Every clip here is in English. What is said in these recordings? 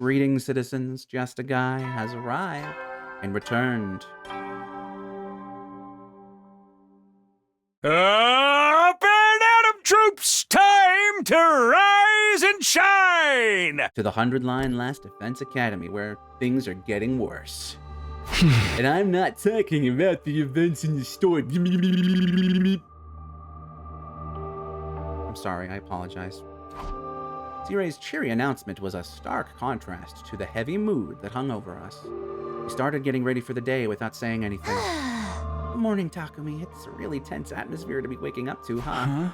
Greetings, citizens. Justiguy has arrived and returned. Up and Adam troops, time to rise and shine! To the 100-line Last Defense Academy, where things are getting worse. And I'm not talking about the events in the store. I'm sorry, I apologize. Zirei's cheery announcement was a stark contrast to the heavy mood that hung over us. We started getting ready for the day without saying anything. Good morning, Takumi. It's a really tense atmosphere to be waking up to, huh?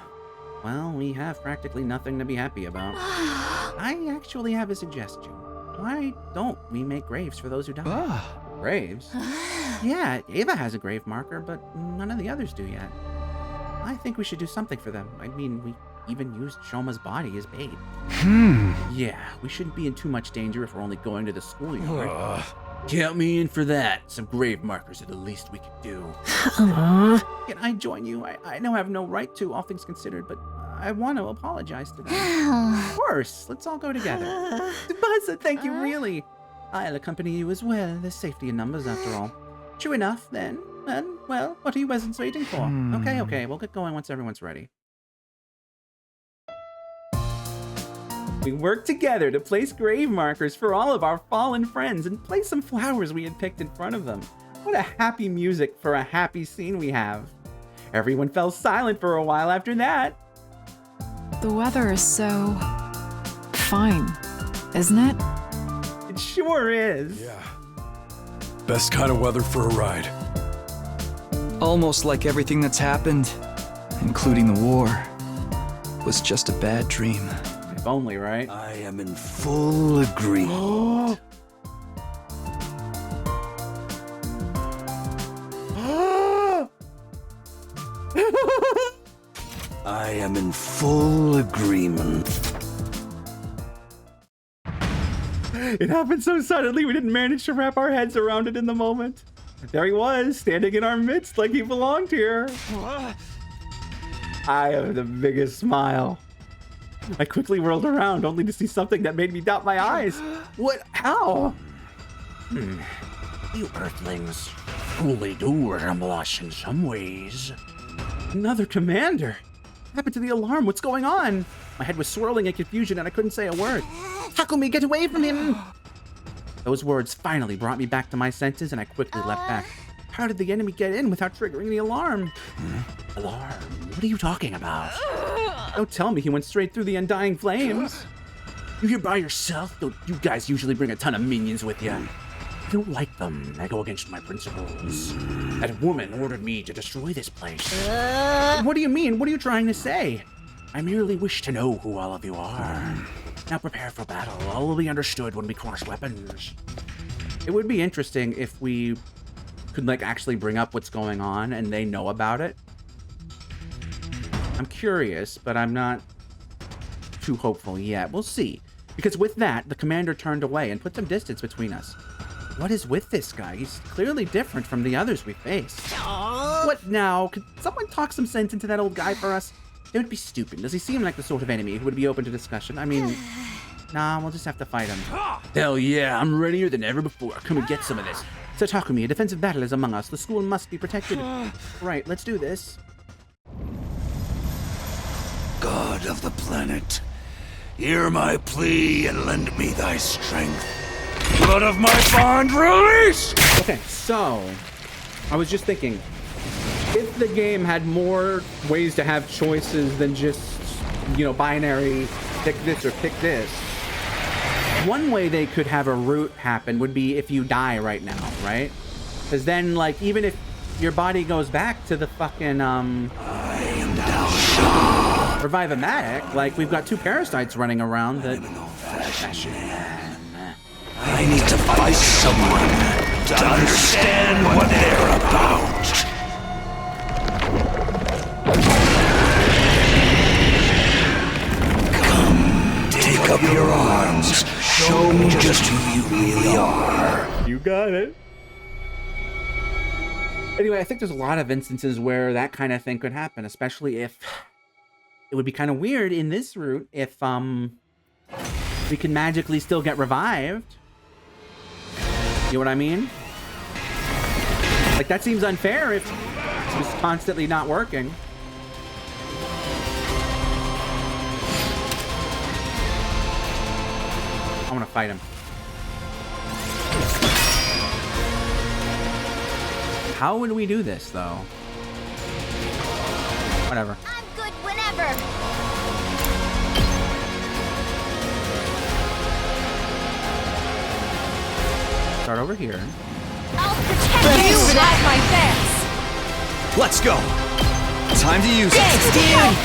Well, we have practically nothing to be happy about. I actually have a suggestion. Why don't we make graves for those who died? Graves? Yeah, Ava has a grave marker, but none of the others do yet. I think we should do something for them. I mean, we even used Shoma's body as bait. Yeah, we shouldn't be in too much danger if we're only going to the schoolyard. Count me in for that. Some grave markers are the least we could do. Can I join you? I know I have no right to, all things considered, but I want to apologize to them. Of course, let's all go together. Tsubasa, thank you, really. I'll accompany you as well. There's safety in numbers, after all. True enough, then. And, well, what are you peasants waiting for? Okay, we'll get going once everyone's ready. We worked together to place grave markers for all of our fallen friends and place some flowers we had picked in front of them. What a happy music for a happy scene we have. Everyone fell silent for a while after that. The weather is so fine, isn't it? It sure is. Yeah. Best kind of weather for a ride. Almost like everything that's happened, including the war, was just a bad dream. If only, right? I am in full agreement. I am in full agreement. It happened so suddenly we didn't manage to wrap our heads around it in the moment. There he was, standing in our midst like he belonged here. I have the biggest smile. I quickly whirled around, only to see something that made me doubt my eyes. What? How? You Earthlings truly do resemble us in some ways. Another commander. What happened to the alarm? What's going on? My head was swirling in confusion and I couldn't say a word. Takumi, get away from him! Those words finally brought me back to my senses and I quickly leapt back. How did the enemy get in without triggering the alarm? Alarm? What are you talking about? Don't tell me he went straight through the undying flames. You here by yourself? Don't you guys usually bring a ton of minions with you? I don't like them. They go against my principles. That woman ordered me to destroy this place. What do you mean? What are you trying to say? I merely wish to know who all of you are. Now prepare for battle. All will be understood when we cross weapons. It would be interesting if we could actually bring up what's going on and they know about it. I'm curious, but I'm not too hopeful yet. We'll see. Because with that, the commander turned away and put some distance between us. What is with this guy? He's clearly different from the others we faced. What now? Could someone talk some sense into that old guy for us? It would be stupid. Does he seem like the sort of enemy who would be open to discussion? I mean, nah, we'll just have to fight him. Hell yeah, I'm readier than ever before. Come and get some of this. So Takumi, a defensive battle is among us. The school must be protected. Right, let's do this. God of the planet, hear my plea and lend me thy strength. Blood of my bond, release! Okay, so I was just thinking, if the game had more ways to have choices than just, binary, pick this or pick this, one way they could have a route happen would be if you die right now, right? Because then, even if your body goes back to the fucking, Revive-O-Matic, we've got two parasites running around that... I need to fight someone to understand what they're about. Come, take up your arms. Show me just who you really are. You got it. Anyway, I think there's a lot of instances where that kind of thing could happen, especially if... It would be kind of weird in this route if, we can magically still get revived. You know what I mean? Like, that seems unfair if it's just constantly not working. I want to fight him. How would we do this, though? Whatever. I'm good whenever. Start over here. I'll protect you at my best. Let's go. Time to use Thanks, it. dude.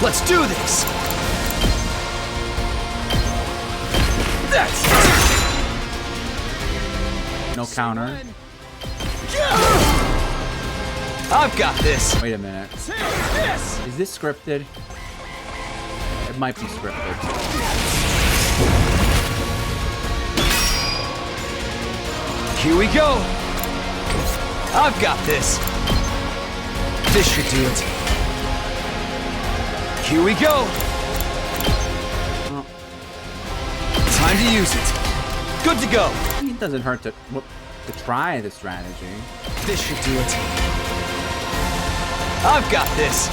Let's do this. That's No counter. I've got this. Wait a minute. Is this scripted? It might be scripted. Here we go. I've got this. This should do it. Here we go. Oh, Time to use it. Good to go. it doesn't hurt to try the strategy. This should do it. I've got this.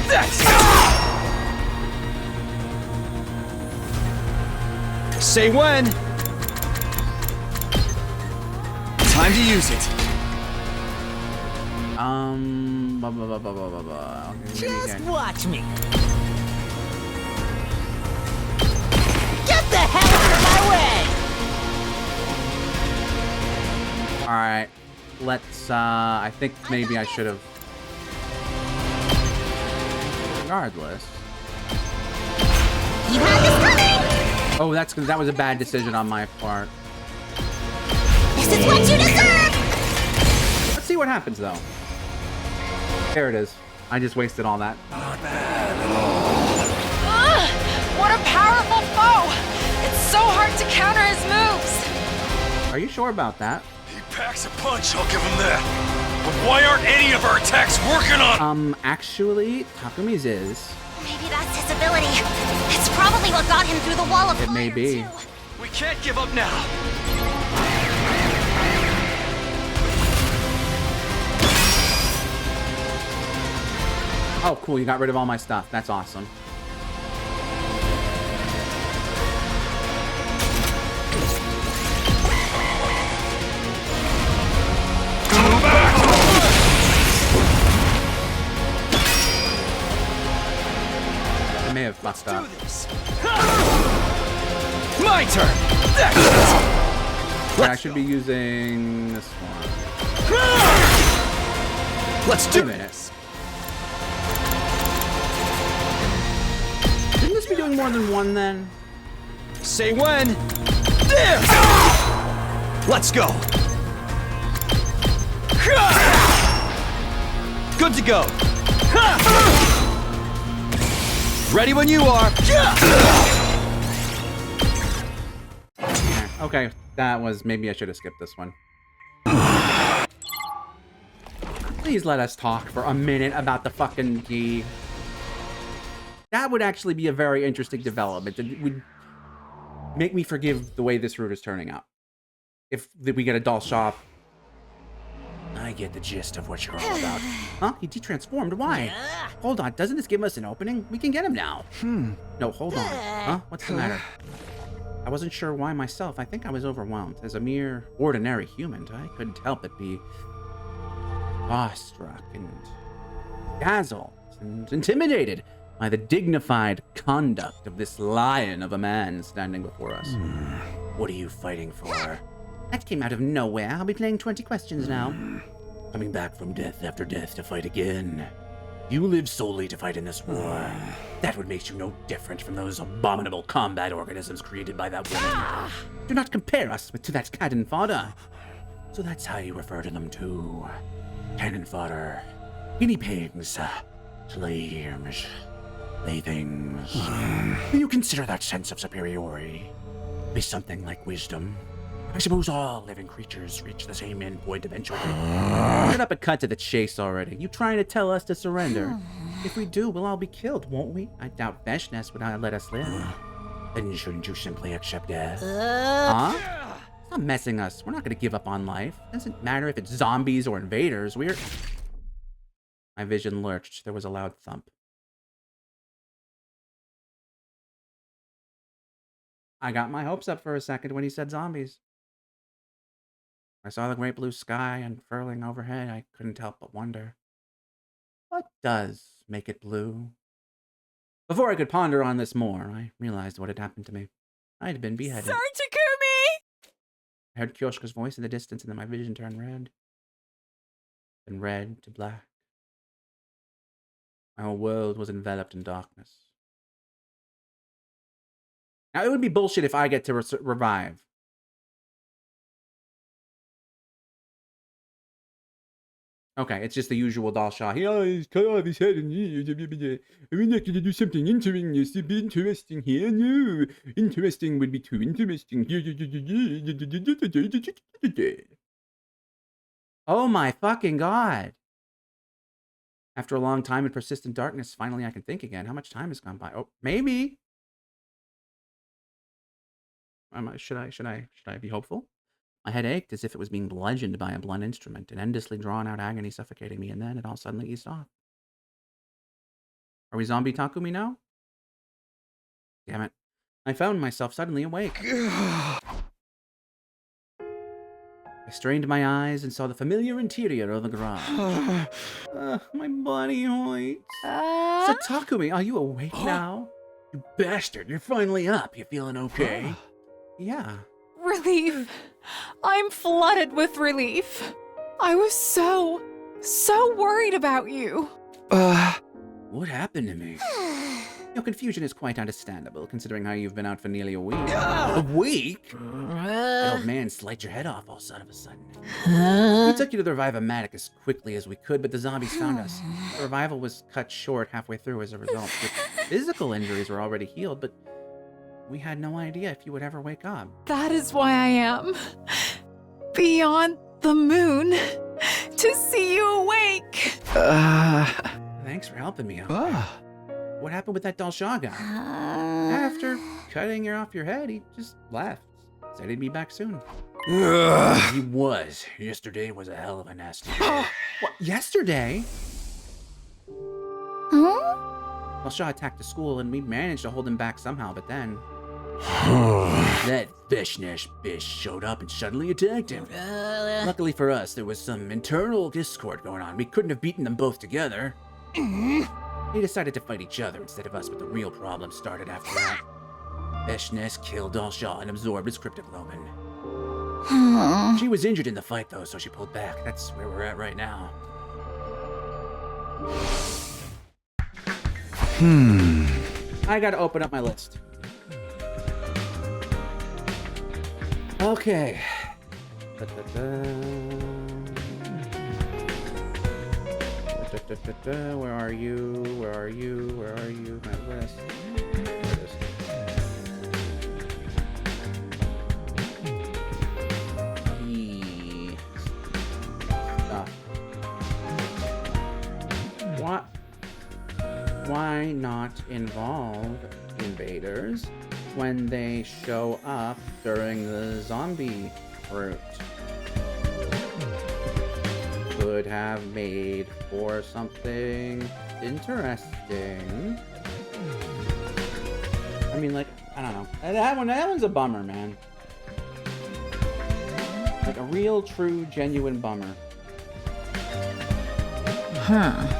That's it. Say when. Time to use it. Just watch me. Get the hell out of my way. All right, let's. I think maybe I should have. Regardless. You had this coming. Oh, that was a bad decision on my part. This is what you deserve. Let's see what happens though. There it is. I just wasted all that. Ugh, what a powerful foe! It's so hard to counter his moves. Are you sure about that? He packs a punch, I'll give him that. But why aren't any of our attacks working on? Actually, Takumi's is. Maybe that's his ability. It's probably what got him through the wall of It fire, may be. too. We can't give up now. Oh, cool. You got rid of all my stuff. That's awesome. I may have fucked up. My turn. That's it. But I should be using this one. Let's Wait do a minute. this. Shouldn't this be doing more than one then? Say when. There. Let's go. Good to go. Ready when you are. Okay, that was... Maybe I should have skipped this one. Please let us talk for a minute about the fucking key. That would actually be a very interesting development. It would make me forgive the way this route is turning out. If we get a doll shop. I get the gist of what you're all about. Huh? He de-transformed? Why? Hold on, doesn't this give us an opening? We can get him now. No, hold on. Huh? What's the matter? I wasn't sure why myself. I think I was overwhelmed. As a mere ordinary human, I couldn't help but be awestruck and dazzled and intimidated by the dignified conduct of this lion of a man standing before us. What are you fighting for? That came out of nowhere. I'll be playing 20 questions now. Coming back from death after death to fight again. You live solely to fight in this war. That would make you no different from those abominable combat organisms created by that woman. Do not compare us to that cannon fodder. So that's how you refer to them too. Cannon fodder. Guinea pigs. Slaves. Playthings. Do you consider that sense of superiority to be something like wisdom? I suppose all living creatures reach the same end point eventually. Shut up and cut to the chase already. You trying to tell us to surrender? If we do, we'll all be killed, won't we? I doubt Veshness would let us live. Then shouldn't you simply accept death? Huh? Stop messing us. We're not gonna give up on life. Doesn't matter if it's zombies or invaders. My vision lurched. There was a loud thump. I got my hopes up for a second when he said zombies. I saw the great blue sky unfurling overhead. I couldn't help but wonder, what does make it blue? Before I could ponder on this more, I realized what had happened to me. I had been beheaded. Sir Takumi! I heard Kyoshika's voice in the distance, and then my vision turned red. Then red to black. My whole world was enveloped in darkness. Now, it would be bullshit if I get to revive. Okay, it's just the usual doll shot. He's cut off his head and we're not gonna do something interesting here. No, interesting would be too interesting. Oh my fucking god! After a long time in persistent darkness, finally I can think again. How much time has gone by? Oh, maybe. Should I be hopeful? My head ached as if it was being bludgeoned by a blunt instrument, an endlessly drawn-out agony suffocating me, and then it all suddenly eased off. Are we zombie Takumi now? Damn it. I found myself suddenly awake. I strained my eyes and saw the familiar interior of the garage. My body hurts. So Takumi, are you awake now? You bastard, you're finally up. You feeling okay? Yeah. Relief. I'm flooded with relief. I was so worried about you. What happened to me? Your confusion is quite understandable, considering how you've been out for nearly a week. A week? That old man sliced your head off all of a sudden. We took you to the Revive-O-Matic as quickly as we could, but the zombies found us. The revival was cut short halfway through as a result. The physical injuries were already healed, but we had no idea if you would ever wake up. That is why I am beyond the moon to see you awake. Thanks for helping me out. What happened with that Dalshaw guy? After cutting off your head, he just left. Said he'd be back soon. He was. Yesterday was a hell of a nasty day. What, yesterday? Huh? Dalshaw attacked the school, and we managed to hold him back somehow, but then... That Vishnesh bitch showed up and suddenly attacked him. Luckily for us, there was some internal discord going on. We couldn't have beaten them both together. They decided to fight each other instead of us, but the real problem started after that. Vishnesh killed Dalshaw and absorbed his cryptoglobin. She was injured in the fight, though, so she pulled back. That's where we're at right now. I gotta open up my list. Okay. Where are you? Where are you? Where are you? My list. There it is. What? Why not involve invaders when they show up during the zombie route? Could have made for something interesting. I mean, like, I don't know. That one's a bummer, man. Like a real, true, genuine bummer.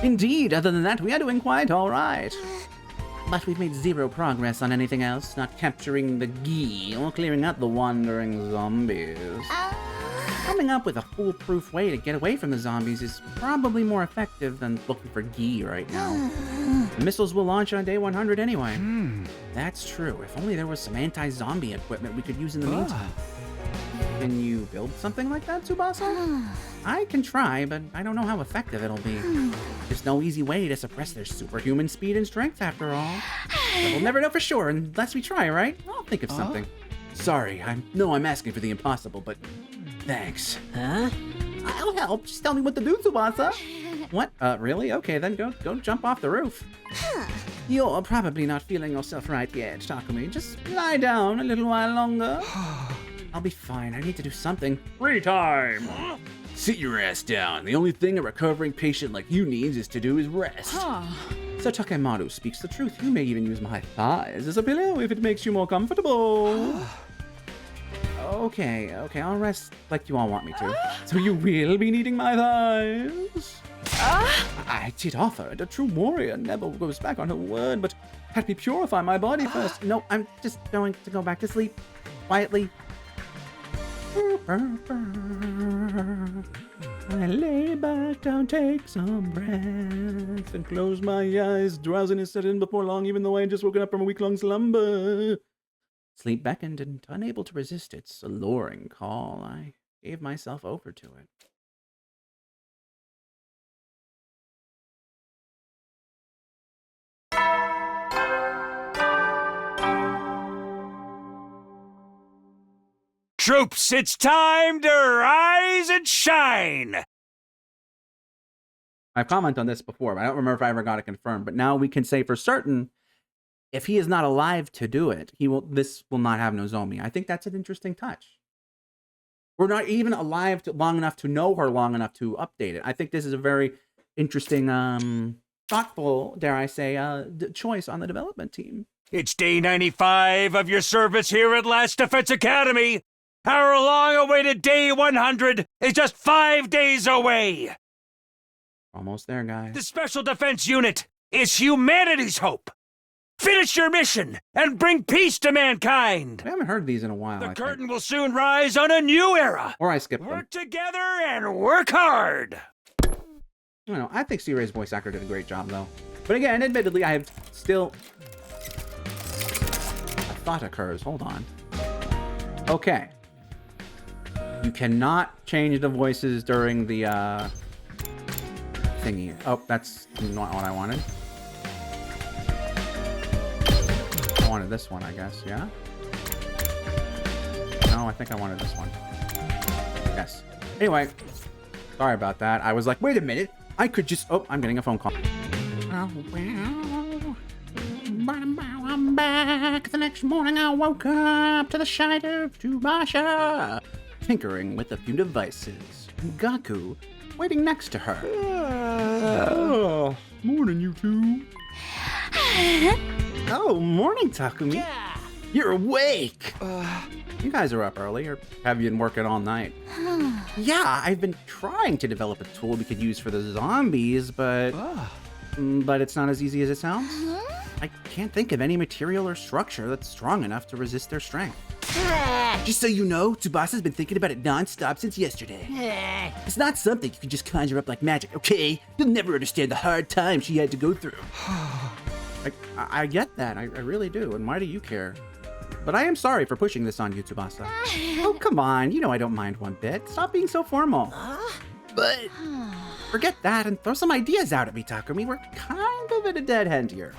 Indeed, other than that, we are doing quite alright. But we've made zero progress on anything else, not capturing the Gi or clearing out the wandering zombies. Coming up with a foolproof way to get away from the zombies is probably more effective than looking for Gi right now. The missiles will launch on day 100 anyway. That's true. If only there was some anti-zombie equipment we could use in the meantime. Can you build something like that, Tsubasa? I can try, but I don't know how effective it'll be. There's no easy way to suppress their superhuman speed and strength, after all. But we'll never know for sure unless we try, right? I'll think of something. Sorry, I'm asking for the impossible, but thanks. Huh? I'll help. Just tell me what to do, Tsubasa. What? Really? Okay, then go jump off the roof. You're probably not feeling yourself right yet, Takumi. Just lie down a little while longer. I'll be fine. I need to do something. Free time! Sit your ass down. The only thing a recovering patient like you needs is to do is rest. So Takemaru speaks the truth. You may even use my thighs as a pillow if it makes you more comfortable. Okay, I'll rest like you all want me to. So you will be needing my thighs? I did offer it. A true warrior never goes back on her word, but had me purify my body first. No, I'm just going to go back to sleep. Quietly. I lay back down, take some breath, and close my eyes. Drowsiness set in before long, even though I had just woken up from a week-long slumber. Sleep beckoned, and unable to resist its alluring call, I gave myself over to it. Troops, it's time to rise and shine! I've commented on this before, but I don't remember if I ever got it confirmed. But now we can say for certain, if he is not alive to do it, this will not have Nozomi. I think that's an interesting touch. We're not even alive long enough to know her long enough to update it. I think this is a very interesting, thoughtful, dare I say, choice on the development team. It's day 95 of your service here at Last Defense Academy! Our long-awaited day 100 is just 5 days away! Almost there, guys. The Special Defense Unit is humanity's hope! Finish your mission and bring peace to mankind! We haven't heard these in a while, The I curtain think. will soon rise on a new era! Or I skipped them. Work together and work hard! I think C-Ray's voice actor did a great job, though. But again, admittedly, I have still... A thought occurs. Hold on. Okay. You cannot change the voices during the, thingy. Oh, that's not what I wanted. I wanted this one, I guess, yeah? No, I think I wanted this one. Yes. Anyway, sorry about that. I was like, wait a minute. I could just... Oh, I'm getting a phone call. Oh, well. I'm back. The next morning I woke up to the sight of Tsubasa tinkering with a few devices. And Gaku waiting next to her. Oh, morning, you two. Oh, morning, Takumi. Yeah. You're awake. You guys are up early, or have you been working all night? Yeah, I've been trying to develop a tool we could use for the zombies, but it's not as easy as it sounds. I can't think of any material or structure that's strong enough to resist their strength. Just so you know, Tsubasa's been thinking about it non-stop since yesterday. It's not something you can just conjure up like magic, okay? You'll never understand the hard time she had to go through. I get that, I really do, and why do you care? But I am sorry for pushing this on you, Tsubasa. Oh, come on, you know I don't mind one bit. Stop being so formal. But forget that and throw some ideas out at me, Takumi. We're kind of at a dead end here.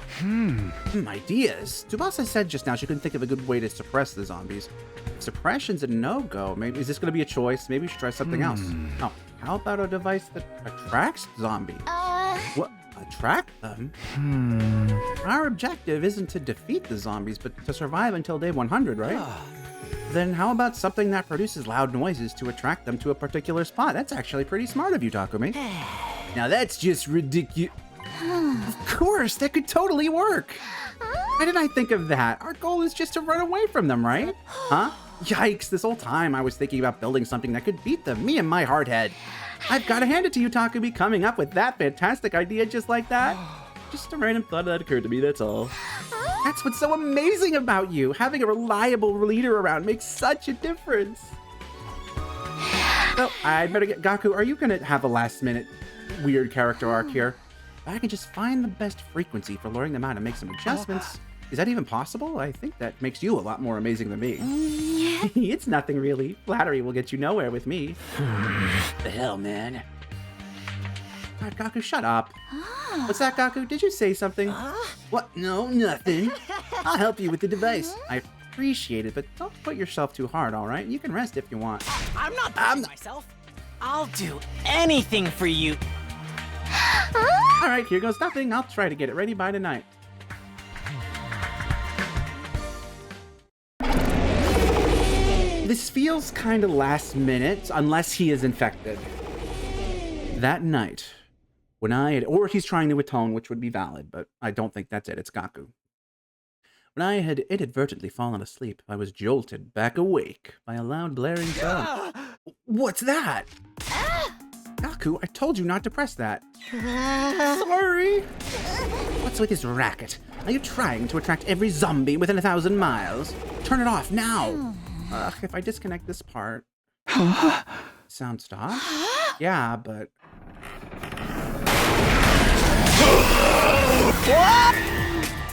Ideas? Tsubasa said just now she couldn't think of a good way to suppress the zombies. If suppression's a no-go, maybe is this going to be a choice? Maybe we should try something else. Oh, how about a device that attracts zombies? What? Attract them? Our objective isn't to defeat the zombies, but to survive until day 100, right? Then how about something that produces loud noises to attract them to a particular spot? That's actually pretty smart of you, Takumi. Now that's just ridiculous. Of course, that could totally work. Why didn't I think of that? Our goal is just to run away from them, right? Huh? Yikes, this whole time I was thinking about building something that could beat them, me and my hard head. I've got to hand it to you, Takumi, coming up with that fantastic idea just like that. Just a random thought that occurred to me, that's all. That's what's so amazing about you. Having a reliable leader around makes such a difference. So, I'd better get... Gaku, are you going to have a last-minute weird character arc here? I can just find the best frequency for luring them out and make some adjustments. Is that even possible? I think that makes you a lot more amazing than me. It's nothing, really. Flattery will get you nowhere with me. The hell, man? God, Gaku, shut up. What's that, Gaku? Did you say something? What? No, nothing. I'll help you with the device. I appreciate it, but don't put yourself too hard, all right? You can rest if you want. I'm not pushing myself. I'll do anything for you. All right, here goes nothing. I'll try to get it ready by tonight. This feels kind of last minute, unless he is infected. That night, or he's trying to atone, which would be valid, but I don't think that's it. It's Gaku. When I had inadvertently fallen asleep, I was jolted back awake by a loud blaring sound. What's that? Gaku, I told you not to press that. Sorry. What's with this racket? Are you trying to attract every zombie within 1,000 miles? Turn it off now. If I disconnect this part... Sound stop? Yeah, but...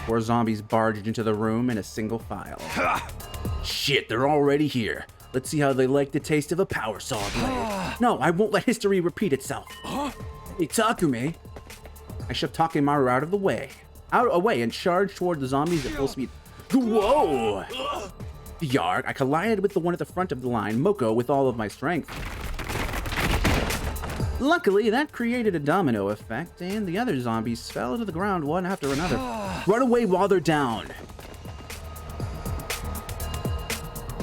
Four zombies barged into the room in a single file. Shit, they're already here. Let's see how they like the taste of a power saw blade. No, I won't let history repeat itself. Hey, Takumi. I shoved Takemaru out of the way. Away and charged toward the zombies at full speed. Whoa! Yarg, I collided with the one at the front of the line, Moko, with all of my strength. Luckily, that created a domino effect, and the other zombies fell to the ground one after another. Run away while they're down.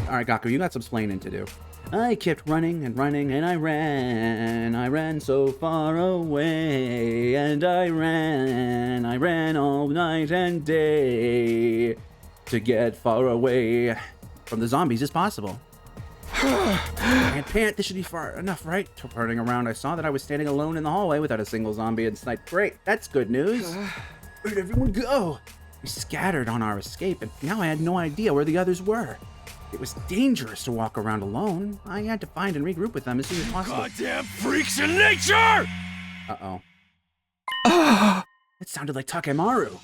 Alright, Gaku, you got some splaining to do. I kept running and running, and I ran so far away, and I ran all night and day to get far away from the zombies as possible. And pant, this should be far enough, right? Turning around, I saw that I was standing alone in the hallway without a single zombie in sight. Great, that's good news. Where'd everyone go? We scattered on our escape, and now I had no idea where the others were. It was dangerous to walk around alone. I had to find and regroup with them as soon as possible. Goddamn freaks in nature! Uh-oh. It sounded like Takemaru.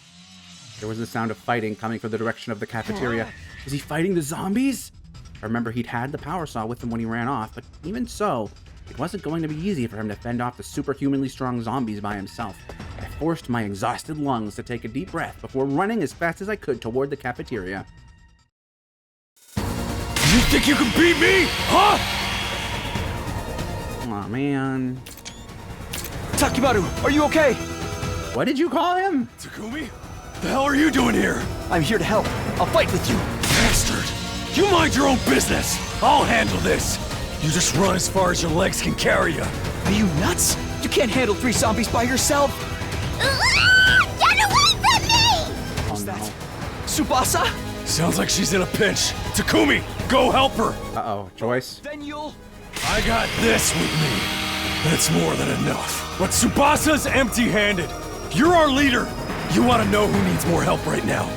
There was the sound of fighting coming from the direction of the cafeteria. Was he fighting the zombies? I remember he'd had the power saw with him when he ran off, but even so, it wasn't going to be easy for him to fend off the superhumanly strong zombies by himself. I forced my exhausted lungs to take a deep breath before running as fast as I could toward the cafeteria. You think you can beat me? Huh? Aw, man. Takemaru, are you okay? What did you call him? Takumi? The hell are you doing here? I'm here to help. I'll fight with you. Bastard! You mind your own business! I'll handle this! You just run as far as your legs can carry you. Are you nuts? You can't handle 3 zombies by yourself. Get away from me! Oh, no. Tsubasa? Sounds like she's in a pinch. Takumi, go help her! Uh-oh, Joyce. Then you'll... I got this with me. That's more than enough. But Tsubasa's empty-handed. You're our leader. You want to know who needs more help right now?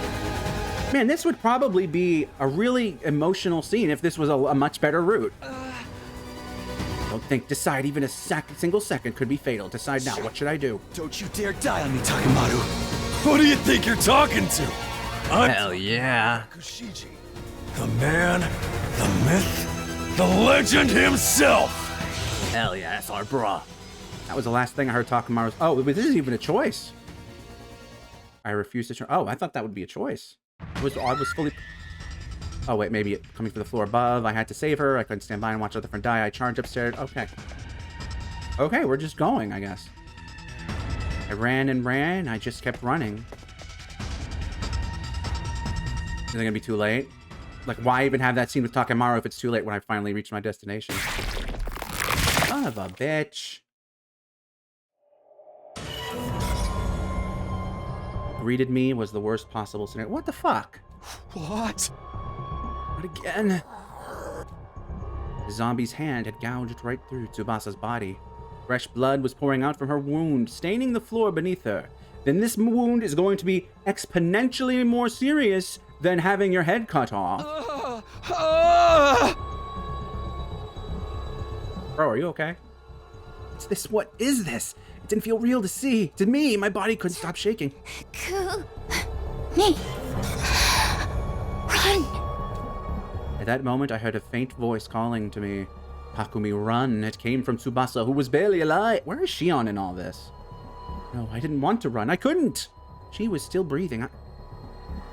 Man, this would probably be a really emotional scene if this was a much better route. Don't think. Decide. Even a single second could be fatal. Decide now. What should I do? Don't you dare die on me, Takemaru. Who do you think you're talking to? Hell yeah. Kushiji. The man, the myth, the legend himself. Hell yeah, that's our bra. That was the last thing I heard Takemaru's. Oh, this isn't even a choice. I refuse to turn. Oh, I thought that would be a choice. I was fully... Oh, wait, maybe coming from the floor above. I had to save her. I couldn't stand by and watch other friend die. I charged upstairs. Okay. Okay, we're just going, I guess. I ran and ran. I just kept running. Is it gonna be too late? Like, why even have that scene with Takemaru if it's too late when I finally reach my destination? Son of a bitch. Greeted me was the worst possible scenario. What the fuck? What? What again? The zombie's hand had gouged right through Tsubasa's body. Fresh blood was pouring out from her wound, staining the floor beneath her. Then this wound is going to be exponentially more serious than having your head cut off. Bro, are you okay? What is this? It didn't feel real to see. To me, my body couldn't stop shaking. Me. Run. At that moment, I heard a faint voice calling to me. Takumi, run. It came from Tsubasa, who was barely alive. Where is Shion in all this? No, I didn't want to run. I couldn't. She was still breathing.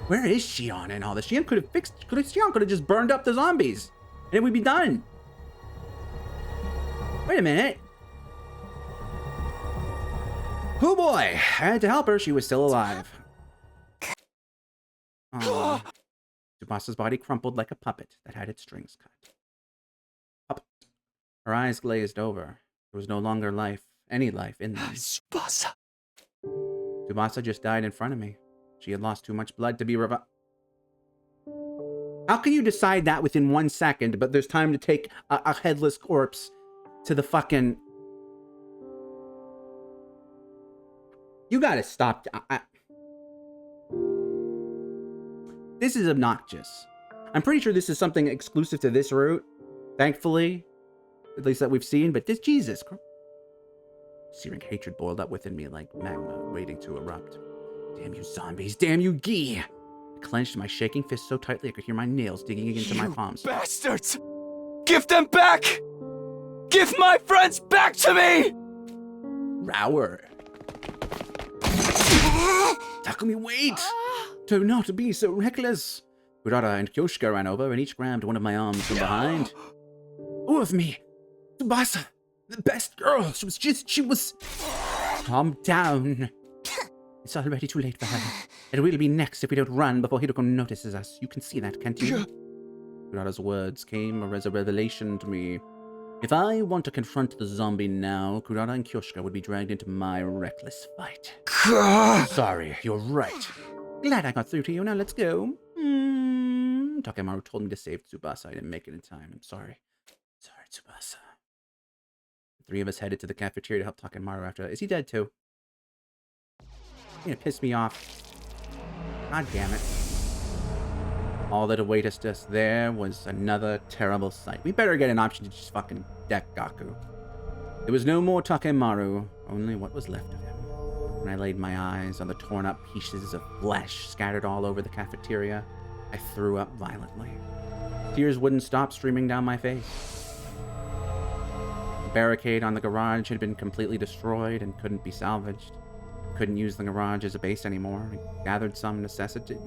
Where is Shion in all this? Shion could have just burned up the zombies, and it would be done. Wait a minute. Oh boy! I had to help her. She was still alive. Tsubasa's body crumpled like a puppet that had its strings cut. Puppet. Her eyes glazed over. There was no longer any life in them. Tsubasa. Tsubasa just died in front of me. She had lost too much blood to be revived. How can you decide that within 1 second, but there's time to take a headless corpse to the fucking... You gotta stop. This is obnoxious. I'm pretty sure this is something exclusive to this route. Thankfully. At least that we've seen. But this, Jesus. Searing hatred boiled up within me like magma waiting to erupt. Damn you zombies. Damn you Guy. I clenched my shaking fist so tightly I could hear my nails digging into my palms. Bastards! Give them back! Give my friends back to me! Rower. Takumi, wait! Do not be so reckless. Kurata and Kyoshika ran over and each grabbed one of my arms from behind. Who of me? Tsubasa, the best girl. She was... Calm down. It's already too late for her. It will be next if we don't run before Hideko notices us. You can see that, can't you? Kurata's words came as a revelation to me. If I want to confront the zombie now, Kurata and Kyoshika would be dragged into my reckless fight. Sorry, you're right. Glad I got through to you. Now let's go. Takemaru told me to save Tsubasa. I didn't make it in time. I'm sorry. Sorry, Tsubasa. The three of us headed to the cafeteria to help Takemaru after that. Is he dead too? You're gonna piss me off. God damn it. All that awaited us there was another terrible sight. We better get an option to just fucking deck Gaku. There was no more Takemaru, only what was left of him. When I laid my eyes on the torn up pieces of flesh scattered all over the cafeteria, I threw up violently. Tears wouldn't stop streaming down my face. The barricade on the garage had been completely destroyed and couldn't be salvaged. Couldn't use the garage as a base anymore. We gathered some necessities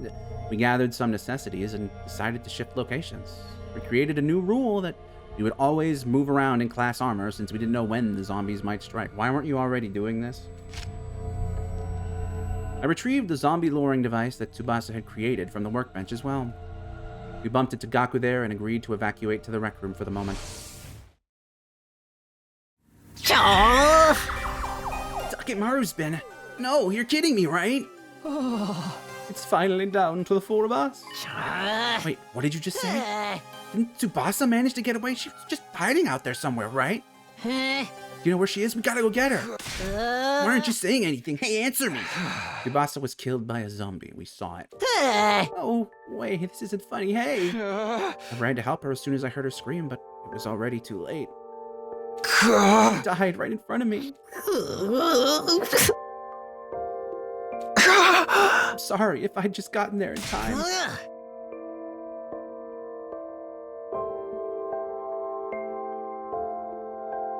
and decided to shift locations. We created a new rule that we would always move around in class armor since we didn't know when the zombies might strike. Why weren't you already doing this? I retrieved the zombie luring device that Tsubasa had created from the workbench as well. We bumped into Gaku there and agreed to evacuate to the rec room for the moment. Takemaru's been... No, you're kidding me, right? It's finally down to the four of us. Wait, what did you just say? Didn't Tsubasa manage to get away? She was just hiding out there somewhere, right? You know where she is? We gotta go get her. Why aren't you saying anything? Hey, answer me. Tsubasa was killed by a zombie. We saw it. Oh, wait, this isn't funny. Hey. I ran to help her as soon as I heard her scream, but it was already too late. She died right in front of me. I'm sorry if I'd just gotten there in time.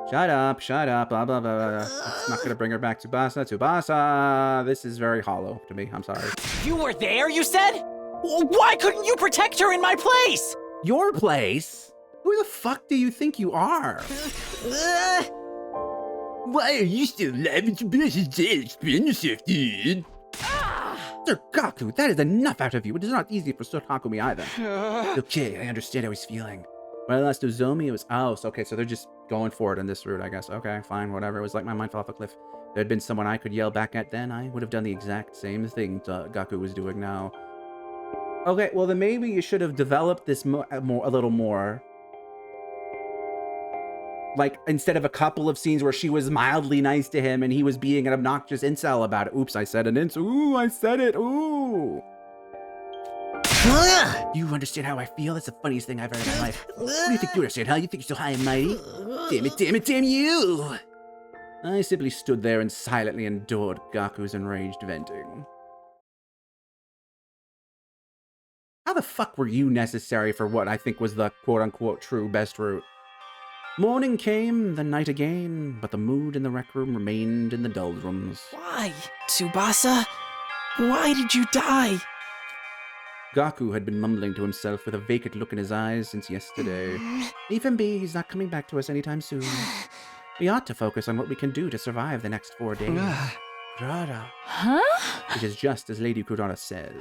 Shut up, blah, blah, blah. It's not gonna bring her back. Tsubasa. This is very hollow to me. I'm sorry. You were there, you said? Why couldn't you protect her in my place? Your place? Who the fuck do you think you are? Why are you still alive? Tsubasa's dead. Explain yourself, dude. Sir Gaku, that is enough out of you. It is not easy for Sir Takumi either. Okay, I understand how he's feeling. When I last Uzomi, it was... Oh, so, okay, so they're just going for it on this route, I guess. Okay, fine, whatever. It was like my mind fell off a cliff. If there had been someone I could yell back at then, I would have done the exact same thing Gaku was doing now. Okay, well, then maybe you should have developed this a little more. Like, instead of a couple of scenes where she was mildly nice to him and he was being an obnoxious incel about it. Oops, I said an incel. Ooh, I said it. Ooh. You understand how I feel? That's the funniest thing I've heard in my life. What do you think you understand, huh? You think you're so high and mighty? Damn you! I simply stood there and silently endured Gaku's enraged venting. How the fuck were you necessary for what I think was the quote-unquote true best route? Morning came, the night again, but the mood in the rec room remained in the doldrums. Why? Tsubasa? Why did you die? Gaku had been mumbling to himself with a vacant look in his eyes since yesterday. Leave him be, he's not coming back to us anytime soon. We ought to focus on what we can do to survive the next 4 days. Kurata. Huh? It is just as Lady Kurata says.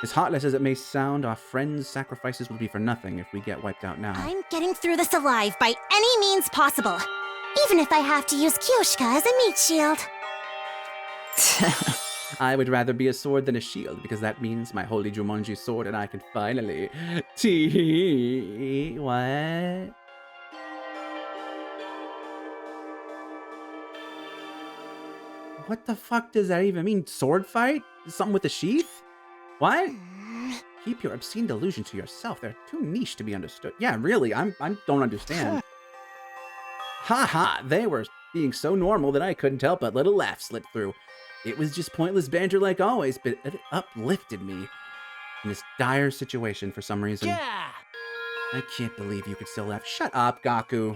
As heartless as it may sound, our friends' sacrifices will be for nothing if we get wiped out now. I'm getting through this alive by any means possible. Even if I have to use Kyoshka as a meat shield. I would rather be a sword than a shield, because that means my holy Jumonji sword and I can finally... What? What the fuck does that even mean? Sword fight? Something with a sheath? What? Keep your obscene delusion to yourself. They're too niche to be understood. Yeah, really, I don't understand. Ha! They were being so normal that I couldn't help but let a laugh slip through. It was just pointless banter like always, but it uplifted me in this dire situation for some reason. Yeah. I can't believe you could still laugh. Shut up, Gaku.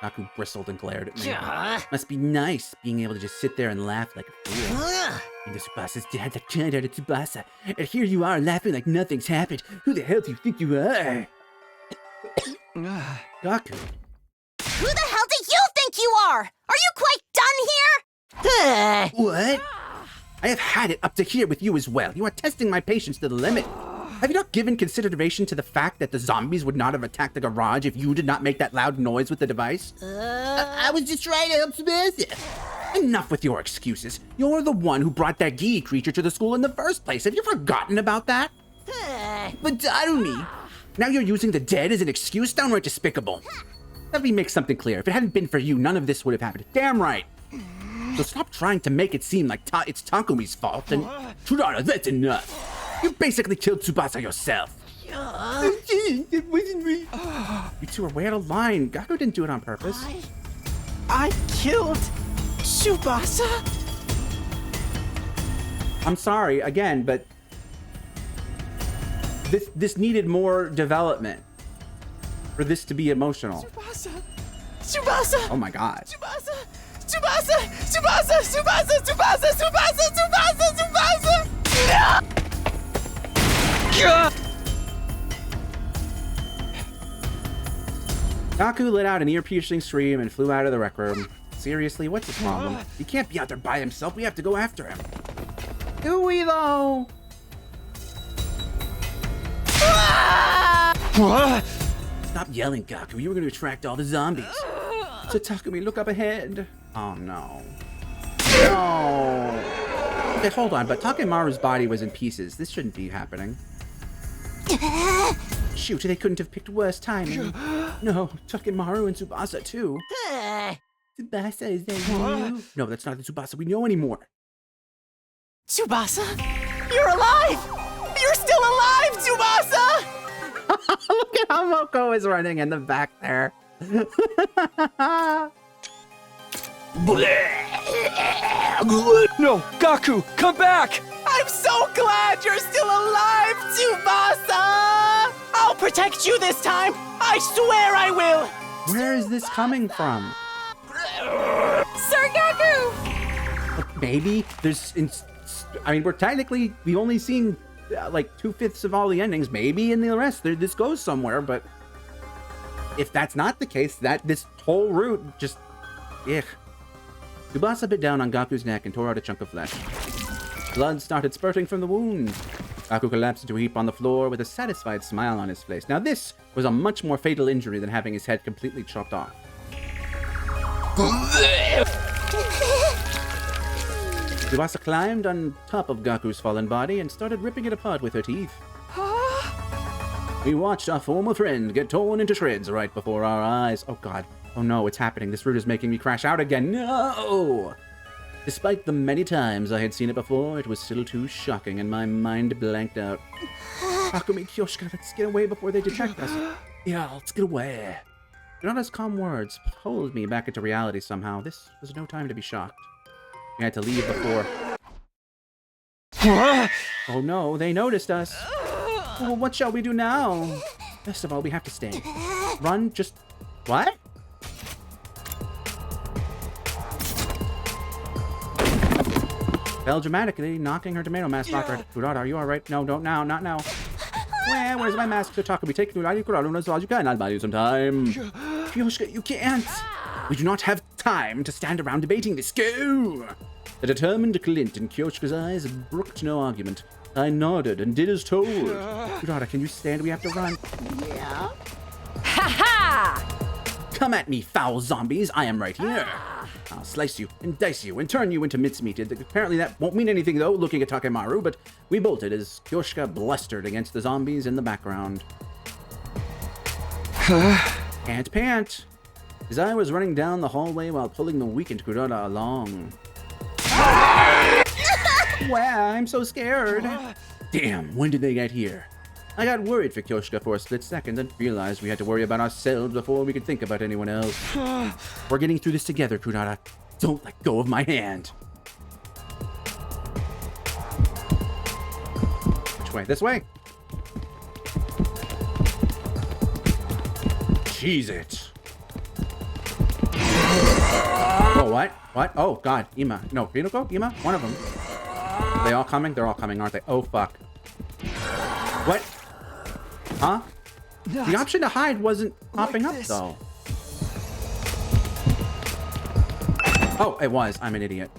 Gaku bristled and glared at me. Must be nice being able to just sit there and laugh like a fool. And the Tsubasa's dad, that kind out of Tsubasa. And here you are laughing like nothing's happened. Who the hell do you think you are? Gaku. Who the hell do you think you are? Are you quite done here? What? I have had it up to here with you as well. You are testing my patience to the limit. Have you not given consideration to the fact that the zombies would not have attacked the garage if you did not make that loud noise with the device? I was just trying to help Tsubasa. Enough with your excuses. You're the one who brought that Gee creature to the school in the first place. Have you forgotten about that? But Darumi, now you're using the dead as an excuse? Downright despicable. Let me make something clear. If it hadn't been for you, none of this would have happened. Damn right. So stop trying to make it seem like it's Takumi's fault and... Kurata, that's enough. You basically killed Tsubasa yourself. It wasn't me. You two are way out of line. Gaku didn't do it on purpose. I killed Tsubasa? I'm sorry, again, but... This needed more development for this to be emotional. Tsubasa! Oh my god. Tsubasa! Tsubasa! Tsubasa! Tsubasa! Tsubasa! Tsubasa! Tsubasa! Tsubasa! Gaku let out an ear-piercing scream and flew out of the rec room. Seriously, what's his problem? He can't be out there by himself. We have to go after him. Do we, though? Stop yelling, Gaku. You were going to attract all the zombies. So Takumi, look up ahead. Oh, no. No. Okay, hold on, but Takemaru's body was in pieces. This shouldn't be happening. Shoot, they couldn't have picked worse timing. No, Takemaru and Tsubasa, too. Tsubasa, is that you? No, that's not the Tsubasa we know anymore. Tsubasa? You're alive! You're still alive, Tsubasa! Look at how Moko is running in the back there. No, Gaku, come back! I'm so glad you're still alive, Tsubasa! I'll protect you this time! I swear I will! Where is this coming from? Sir Gaku! Maybe there's... I mean, we've only seen like 2/5 of all the endings. Maybe in the rest, this goes somewhere, but if that's not the case, this whole route just... Ugh. Tsubasa bit down on Gaku's neck and tore out a chunk of flesh. Blood started spurting from the wound. Gaku collapsed into a heap on the floor with a satisfied smile on his face. Now this was a much more fatal injury than having his head completely chopped off. Tsubasa climbed on top of Gaku's fallen body and started ripping it apart with her teeth. We watched our former friend get torn into shreds right before our eyes. Oh god. Oh no, it's happening. This route is making me crash out again. No! Despite the many times I had seen it before, it was still too shocking and my mind blanked out. Takumi, Kyoshika, let's get away before they detect us. Yeah, let's get away. Kurata's calm words pulled me back into reality somehow. This was no time to be shocked. We had to leave before... Oh no, they noticed us. Well, what shall we do now? Best of all, we have to stay. Run, just... What? Fell dramatically, knocking her tomato mask off her. Kurata, are you alright? No, don't now, not now. Where's my mask? To Takumi, take it to Kurata as well as you can. I'll buy you some time. Kyoshika, you can't. We do not have time to stand around debating this. Go! The determined glint in Kyoshka's eyes brooked no argument. I nodded and did as told. Kurata, can you stand? We have to run. Yeah. Ha ha! Come at me, foul zombies. I am right here. I'll slice you and dice you and turn you into mincemeat. Apparently that won't mean anything, though, looking at Takemaru, but we bolted as Kyoshka blustered against the zombies in the background. Can't pant. As I was running down the hallway while pulling the weakened Kurata along. Wow, I'm so scared. Damn, when did they get here? I got worried for Kyoshka for a split second and realized we had to worry about ourselves before we could think about anyone else. We're getting through this together, Kurata. Don't let go of my hand. Which way? This way? Cheese it. Oh, what? What? Oh, God. Ima. No, Hinako? Ima? One of them. Are they all coming? They're all coming, aren't they? Oh, fuck. What? Huh? The option to hide wasn't popping up, though. Oh, it was. I'm an idiot.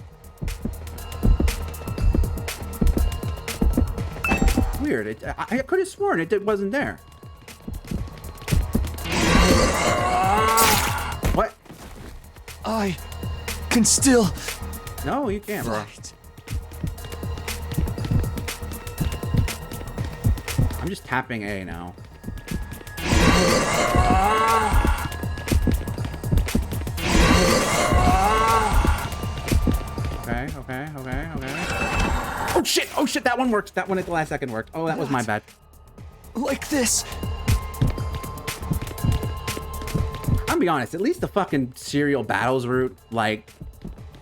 Weird. I could have sworn it wasn't there. What? I can still... No, you can't, bro. I'm just tapping A now. Okay. Oh shit, that one worked. That one at the last second worked. Oh, that was my bad. Like this. I'm gonna be honest, at least the fucking serial battles route, like,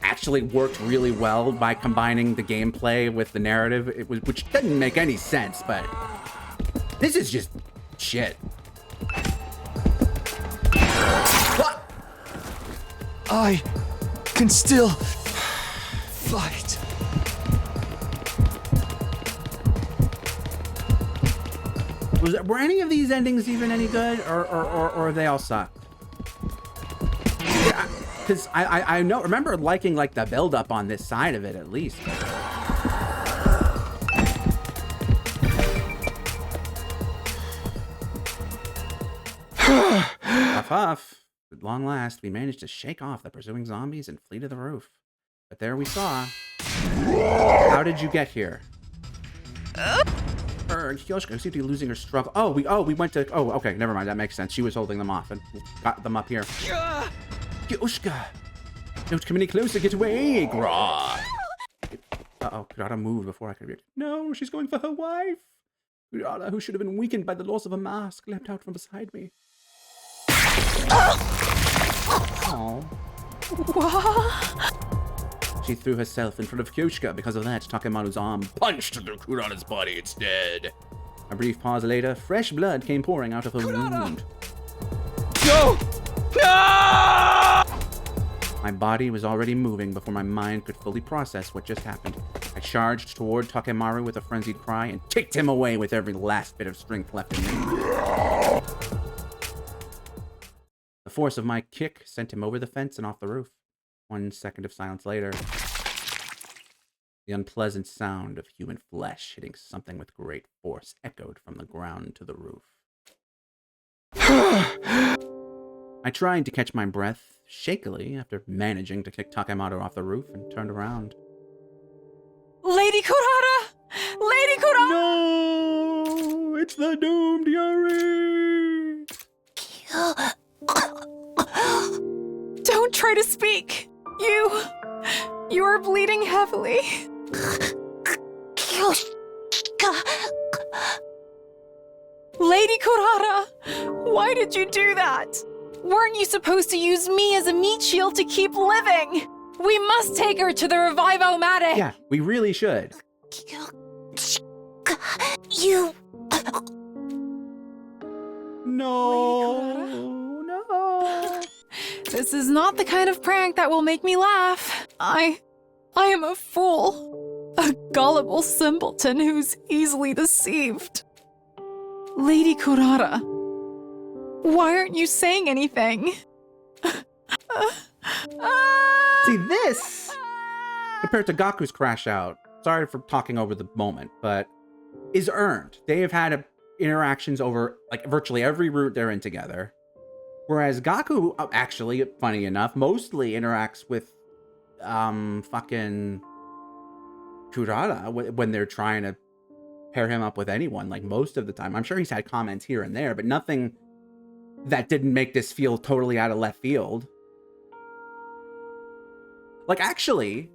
actually worked really well by combining the gameplay with the narrative, which doesn't make any sense, but this is just shit. What? I can still fight. Were any of these endings even any good, or they all suck? Because I remember liking, like, the build-up on this side of it, at least. Huff huff. At long last, we managed to shake off the pursuing zombies and flee to the roof. But there we saw. How did you get here? Kyoshka seemed to be losing her struggle. Oh, we went to... Oh, okay, never mind. That makes sense. She was holding them off and got them up here. Kyoshka! Don't come any closer. Get away, Gra! Uh-oh, Kurata moved before I could react. No, she's going for her wife. Kurata, who should have been weakened by the loss of a mask, leapt out from beside me. Oh. What? She threw herself in front of Kyoshka. Because of that, Takemaru's arm punched through Kurata's body instead. A brief pause later, fresh blood came pouring out of her wound. No! No! My body was already moving before my mind could fully process what just happened. I charged toward Takemaru with a frenzied cry and kicked him away with every last bit of strength left in me. The force of my kick sent him over the fence and off the roof. 1 second of silence later, the unpleasant sound of human flesh hitting something with great force echoed from the ground to the roof. I tried to catch my breath shakily after managing to kick Takemaru off the roof and turned around. Lady Kurata! Lady Kurata! No! It's the doomed Yuri! Don't try to speak! You are bleeding heavily. Lady Kurata! Why did you do that? Weren't you supposed to use me as a meat shield to keep living? We must take her to the Revivo-matic! Yeah, we really should. You... No! No! This is not the kind of prank that will make me laugh. I am a fool. A gullible simpleton who's easily deceived. Lady Kurata, why aren't you saying anything? See, this compared to Gaku's crash out, sorry for talking over the moment, but is earned. They have had interactions over like virtually every route they're in together. Whereas Gaku, actually, funny enough, mostly interacts with fucking Kurata when they're trying to pair him up with anyone, like most of the time. I'm sure he's had comments here and there, but nothing that didn't make this feel totally out of left field. Like, actually,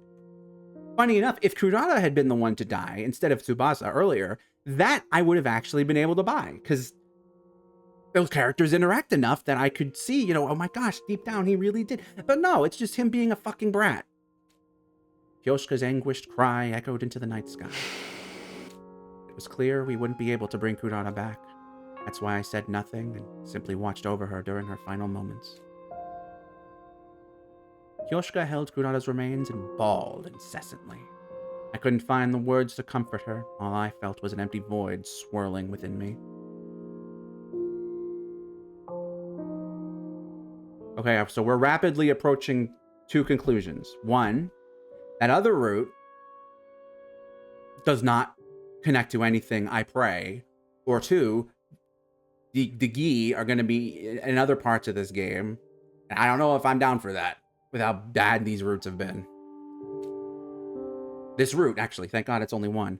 funny enough, if Kurata had been the one to die instead of Tsubasa earlier, that I would have actually been able to buy, because those characters interact enough that I could see, you know, oh my gosh, deep down he really did. But no, it's just him being a fucking brat. Kyoshika's anguished cry echoed into the night sky. It was clear we wouldn't be able to bring Kurata back. That's why I said nothing and simply watched over her during her final moments. Kyoshika held Kurata's remains and bawled incessantly. I couldn't find the words to comfort her. All I felt was an empty void swirling within me. Okay, so we're rapidly approaching two conclusions. One, that other route does not connect to anything I pray. Or two, the Gi are going to be in other parts of this game. And I don't know if I'm down for that, with how bad these routes have been. This route, actually, thank God it's only one.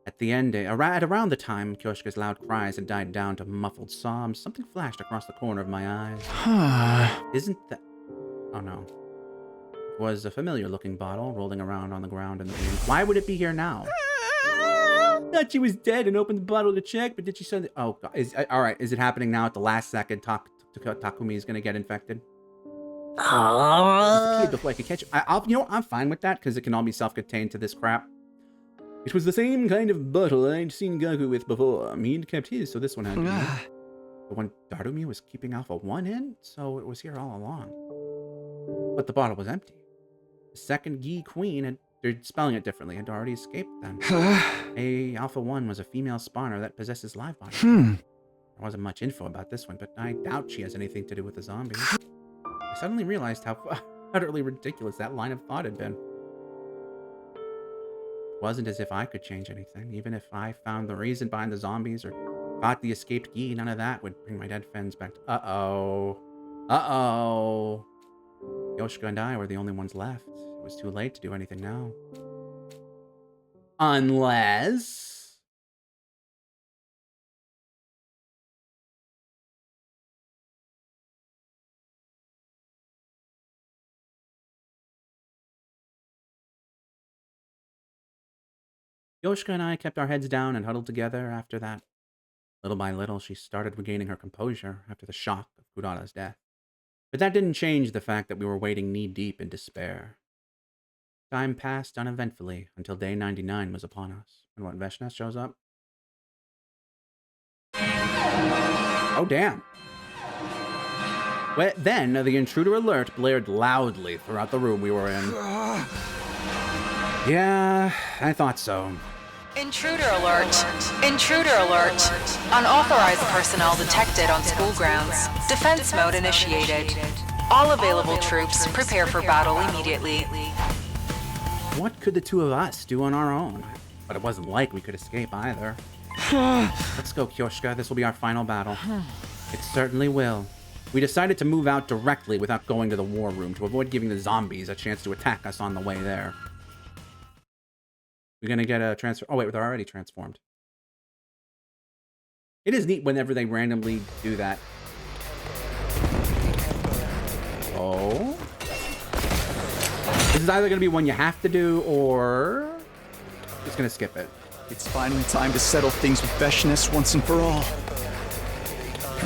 At the end, at around the time Kyoshika's loud cries had died down to muffled sobs, something flashed across the corner of my eyes. Isn't that... Oh no. It was a familiar-looking bottle rolling around on the ground in the room. Why would it be here now? Thought she was dead and opened the bottle to check, but did she send it? Oh, God. Alright, is it happening now at the last second? Takumi is gonna get infected? Before I could catch it. You know, I'm fine with that, because it can all be self-contained to this crap. It was the same kind of bottle I'd seen Gaku with before. He'd kept his, so this one had to be. The one Darumi was keeping Alpha 1 in, so it was here all along. But the bottle was empty. The second Gi Queen, they're spelling it differently, had already escaped then. Alpha 1 was a female spawner that possesses live bodies. There wasn't much info about this one, but I doubt she has anything to do with the zombies. I suddenly realized how utterly ridiculous that line of thought had been. It wasn't as if I could change anything. Even if I found the reason behind the zombies or caught the escaped Gi, none of that would bring my dead friends back to... Uh-oh. Uh-oh. Yoshika and I were the only ones left. It was too late to do anything now. Unless... Yoshika and I kept our heads down and huddled together after that. Little by little, she started regaining her composure after the shock of Kurata's death. But that didn't change the fact that we were wading knee-deep in despair. Time passed uneventfully until day 99 was upon us. And when Veshnes shows up... Oh, damn. Well, then, the intruder alert blared loudly throughout the room we were in. Yeah, I thought so. Intruder alert. Intruder alert. Unauthorized personnel detected on school grounds. Defense mode initiated. All available troops prepare for battle immediately. What could the two of us do on our own? But it wasn't like we could escape either. Let's go, Kyoshika. This will be our final battle. It certainly will. We decided to move out directly without going to the war room to avoid giving the zombies a chance to attack us on the way there. We're gonna get a transfer. Oh wait, they're already transformed. It is neat whenever they randomly do that. Oh. This is either gonna be one you have to do, or just gonna skip it. It's finally time to settle things with Veshnes once and for all.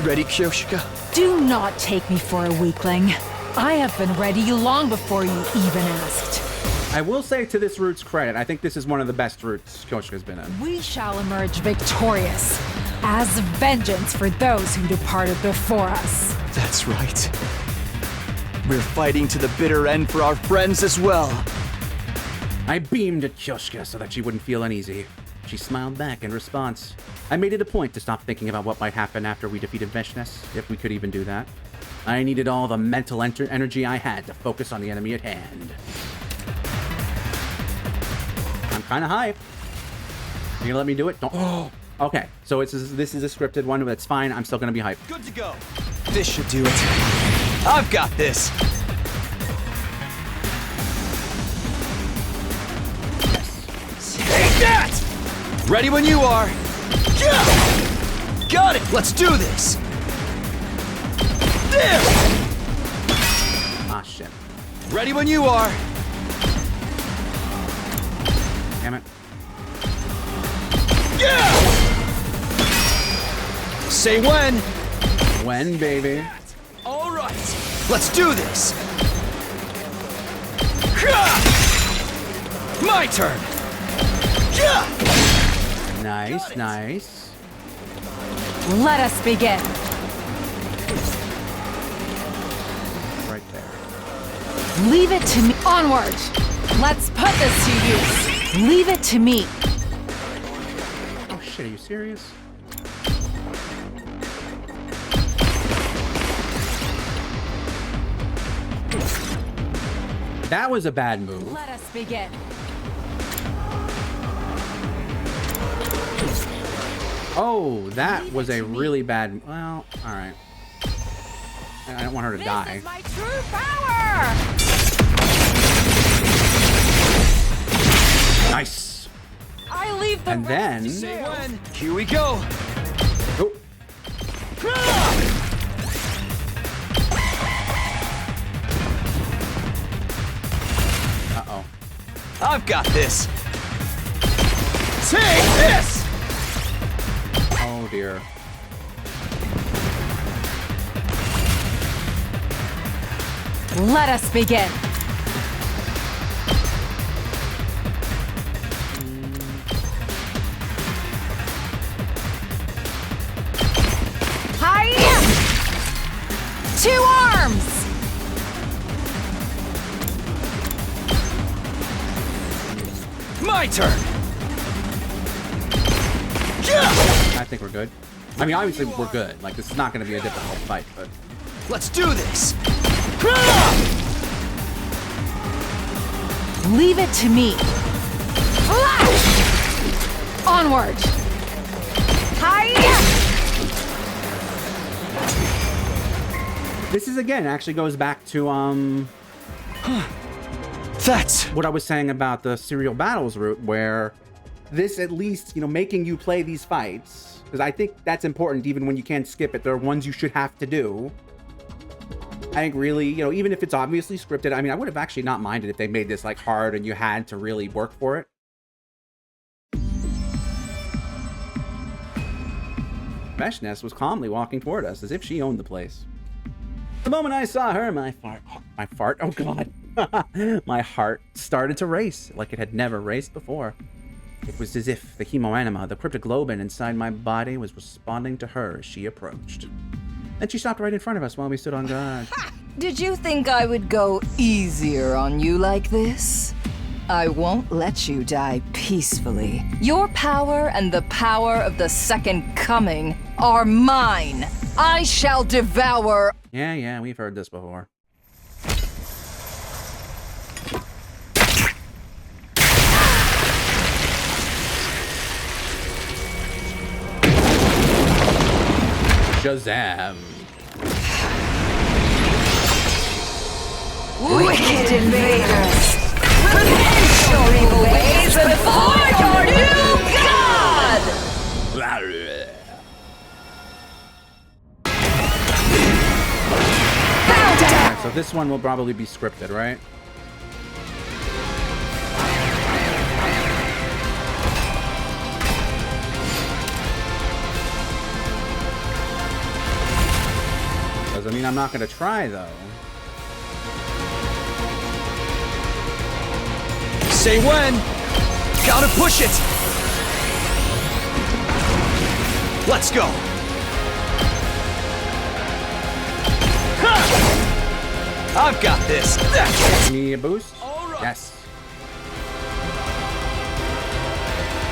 Ready, Kyoshika? Do not take me for a weakling. I have been ready long before you even asked. I will say, to this route's credit, I think this is one of the best routes Kyoshika's been in. We shall emerge victorious, as vengeance for those who departed before us. That's right. We're fighting to the bitter end for our friends as well. I beamed at Kyoshika so that she wouldn't feel uneasy. She smiled back in response. I made it a point to stop thinking about what might happen after we defeated Veshnes, if we could even do that. I needed all the mental energy I had to focus on the enemy at hand. kind of hype. You gonna let me do it? Don't. Okay, so this is a scripted one, but that's fine. I'm still gonna be hyped. Good to go. This should do it. I've got this. Take that! Ready when you are. Got it. Let's do this. There. Ah, shit. Ready when you are. Damn it. Say when. When, baby? All right. Let's do this. My turn. Nice, nice. Let us begin. Right there. Leave it to me. Onward. Let's put this to use. Leave it to me. Oh shit, are you serious? That was a bad move. Let us begin. Oh, that was a really bad... Well, alright. I don't want her to die. This is my true power! Nice. I leave the And then... Say when. Here we go. Oh. Uh-oh. I've got this. Take this. Oh, dear. Let us begin. Hiya! 2 arms! My turn. I think we're good. I mean, obviously we're good. Like, this is not going to be a difficult fight, but... Let's do this. Leave it to me. Flash! Onward. Hiya! This is, again, actually goes back to, That's what I was saying about the serial battles route, where this at least, you know, making you play these fights, because I think that's important even when you can't skip it. There are ones you should have to do. I think really, you know, even if it's obviously scripted, I mean, I would have actually not minded if they made this like hard and you had to really work for it. Meshness was calmly walking toward us as if she owned the place. The moment I saw her, my fart, oh god, my heart started to race like it had never raced before. It was as if the hemoanima, the cryptoglobin inside my body, was responding to her as she approached. Then she stopped right in front of us while we stood on guard. Did you think I would go easier on you like this? I won't let you die peacefully. Your power and the power of the Second Coming are mine. I shall devour. Yeah, we've heard this before. Shazam. Wicked invaders! Repent your evil ways before your new god! Bow down! Alright, so this one will probably be scripted, right? Doesn't mean I'm not gonna try, though. Say when. Gotta push it. Let's go. I've got this. Need a boost? Right. Yes.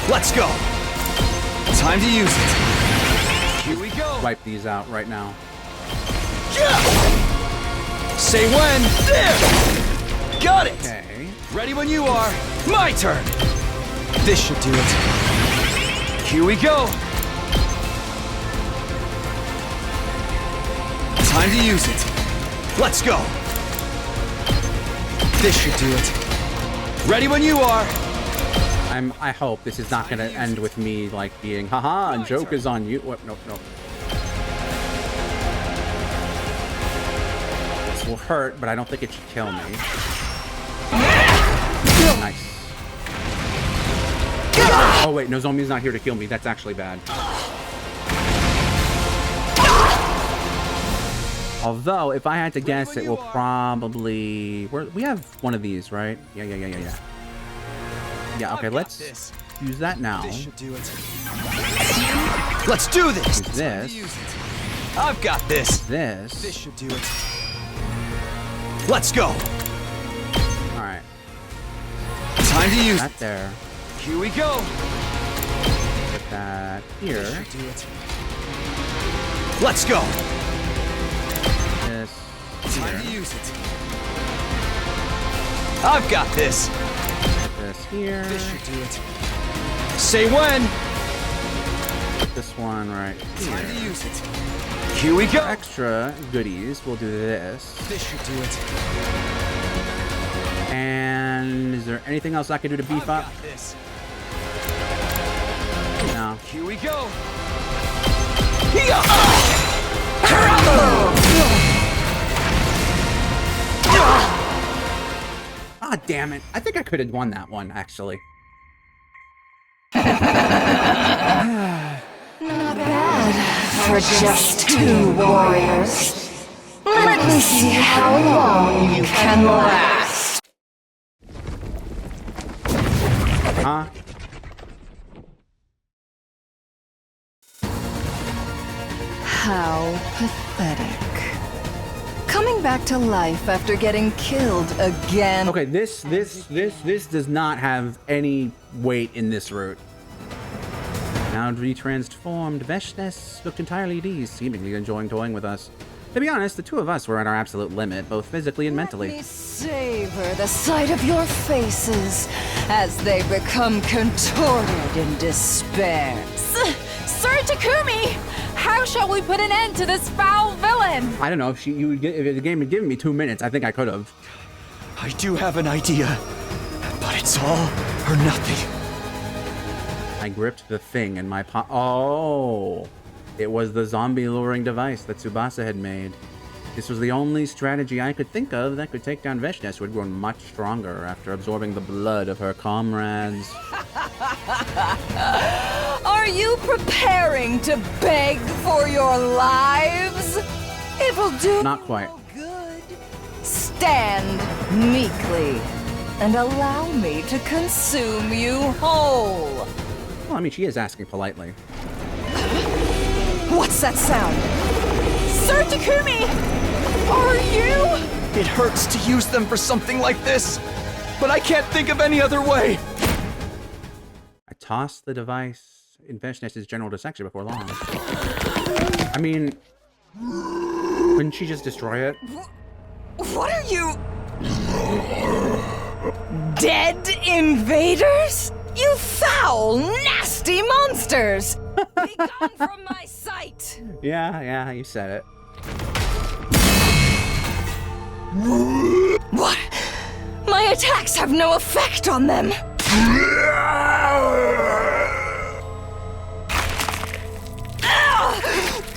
Let's go. Time to use it. Here we go. Wipe these out right now. Say when. There. Got it. Okay. Ready when you are. My turn. This should do it. Here we go. Time to use it. Let's go. This should do it. Ready when you are. I hope this is not gonna end with me like being, haha, joke is on you. What? Nope, nope. This will hurt, but I don't think it should kill me. Nice. Oh wait, Nozomi's not here to kill me. That's actually bad. Although, if I had to guess, it will probably... we have one of these, right? Yeah. Yeah, okay, let's use that now. This should do it. Let's do this. Use this. I've got this. This. This should do it. Let's go. Alright. Time to use that there. Here we go. Put that here. This should do it. Let's go. This Time to here. use it. I've got this. Put this here. This should do it. Say when. Put this one right Time to here. use it. Here we go. For extra goodies, we'll do this. This should do it. And is there anything else I can do to beef up? Got this. No. Here we go. Ah, damn it. I think I could have won that one, actually. Not bad for just 2 warriors. Let me see how long you can last. Huh? How pathetic. Coming back to life after getting killed again. Okay, this does not have any weight in this route. Now retransformed, Veshnes looked entirely at ease, seemingly enjoying toying with us. To be honest, the two of us were at our absolute limit, both physically and mentally. Let me savor the sight of your faces as they become contorted in despair. Sir Takumi! How shall we put an end to this foul villain? I don't know if if the game had given me 2 minutes, I think I could have. I do have an idea, but it's all or nothing. I gripped the thing in my Oh, it was the zombie luring device that Tsubasa had made. This was the only strategy I could think of that could take down Veshnes, who had grown much stronger after absorbing the blood of her comrades. Are you preparing to beg for your lives? It will do Not quite. no good. Stand meekly and allow me to consume you whole. Well, I mean, she is asking politely. What's that sound? Sir Takumi! Are you? It hurts to use them for something like this, but I can't think of any other way. I tossed the device in Veshnes' general dissection before long. I mean, couldn't she just destroy it? What are you? Dead invaders? You foul, nasty monsters! Be gone from my sight! Yeah, you said it. What? My attacks have no effect on them!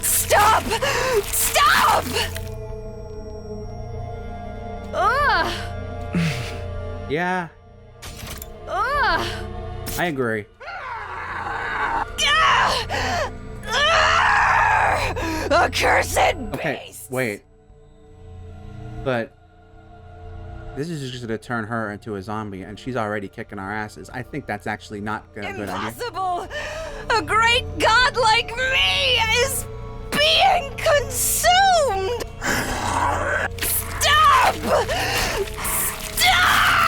Stop! Stop! Ugh! Yeah, Ugh! I agree. Accursed Okay, beast! wait. But this is just gonna turn her into a zombie, and she's already kicking our asses. I think that's actually not a good idea. Impossible! A great god like me is being consumed! Stop! Stop!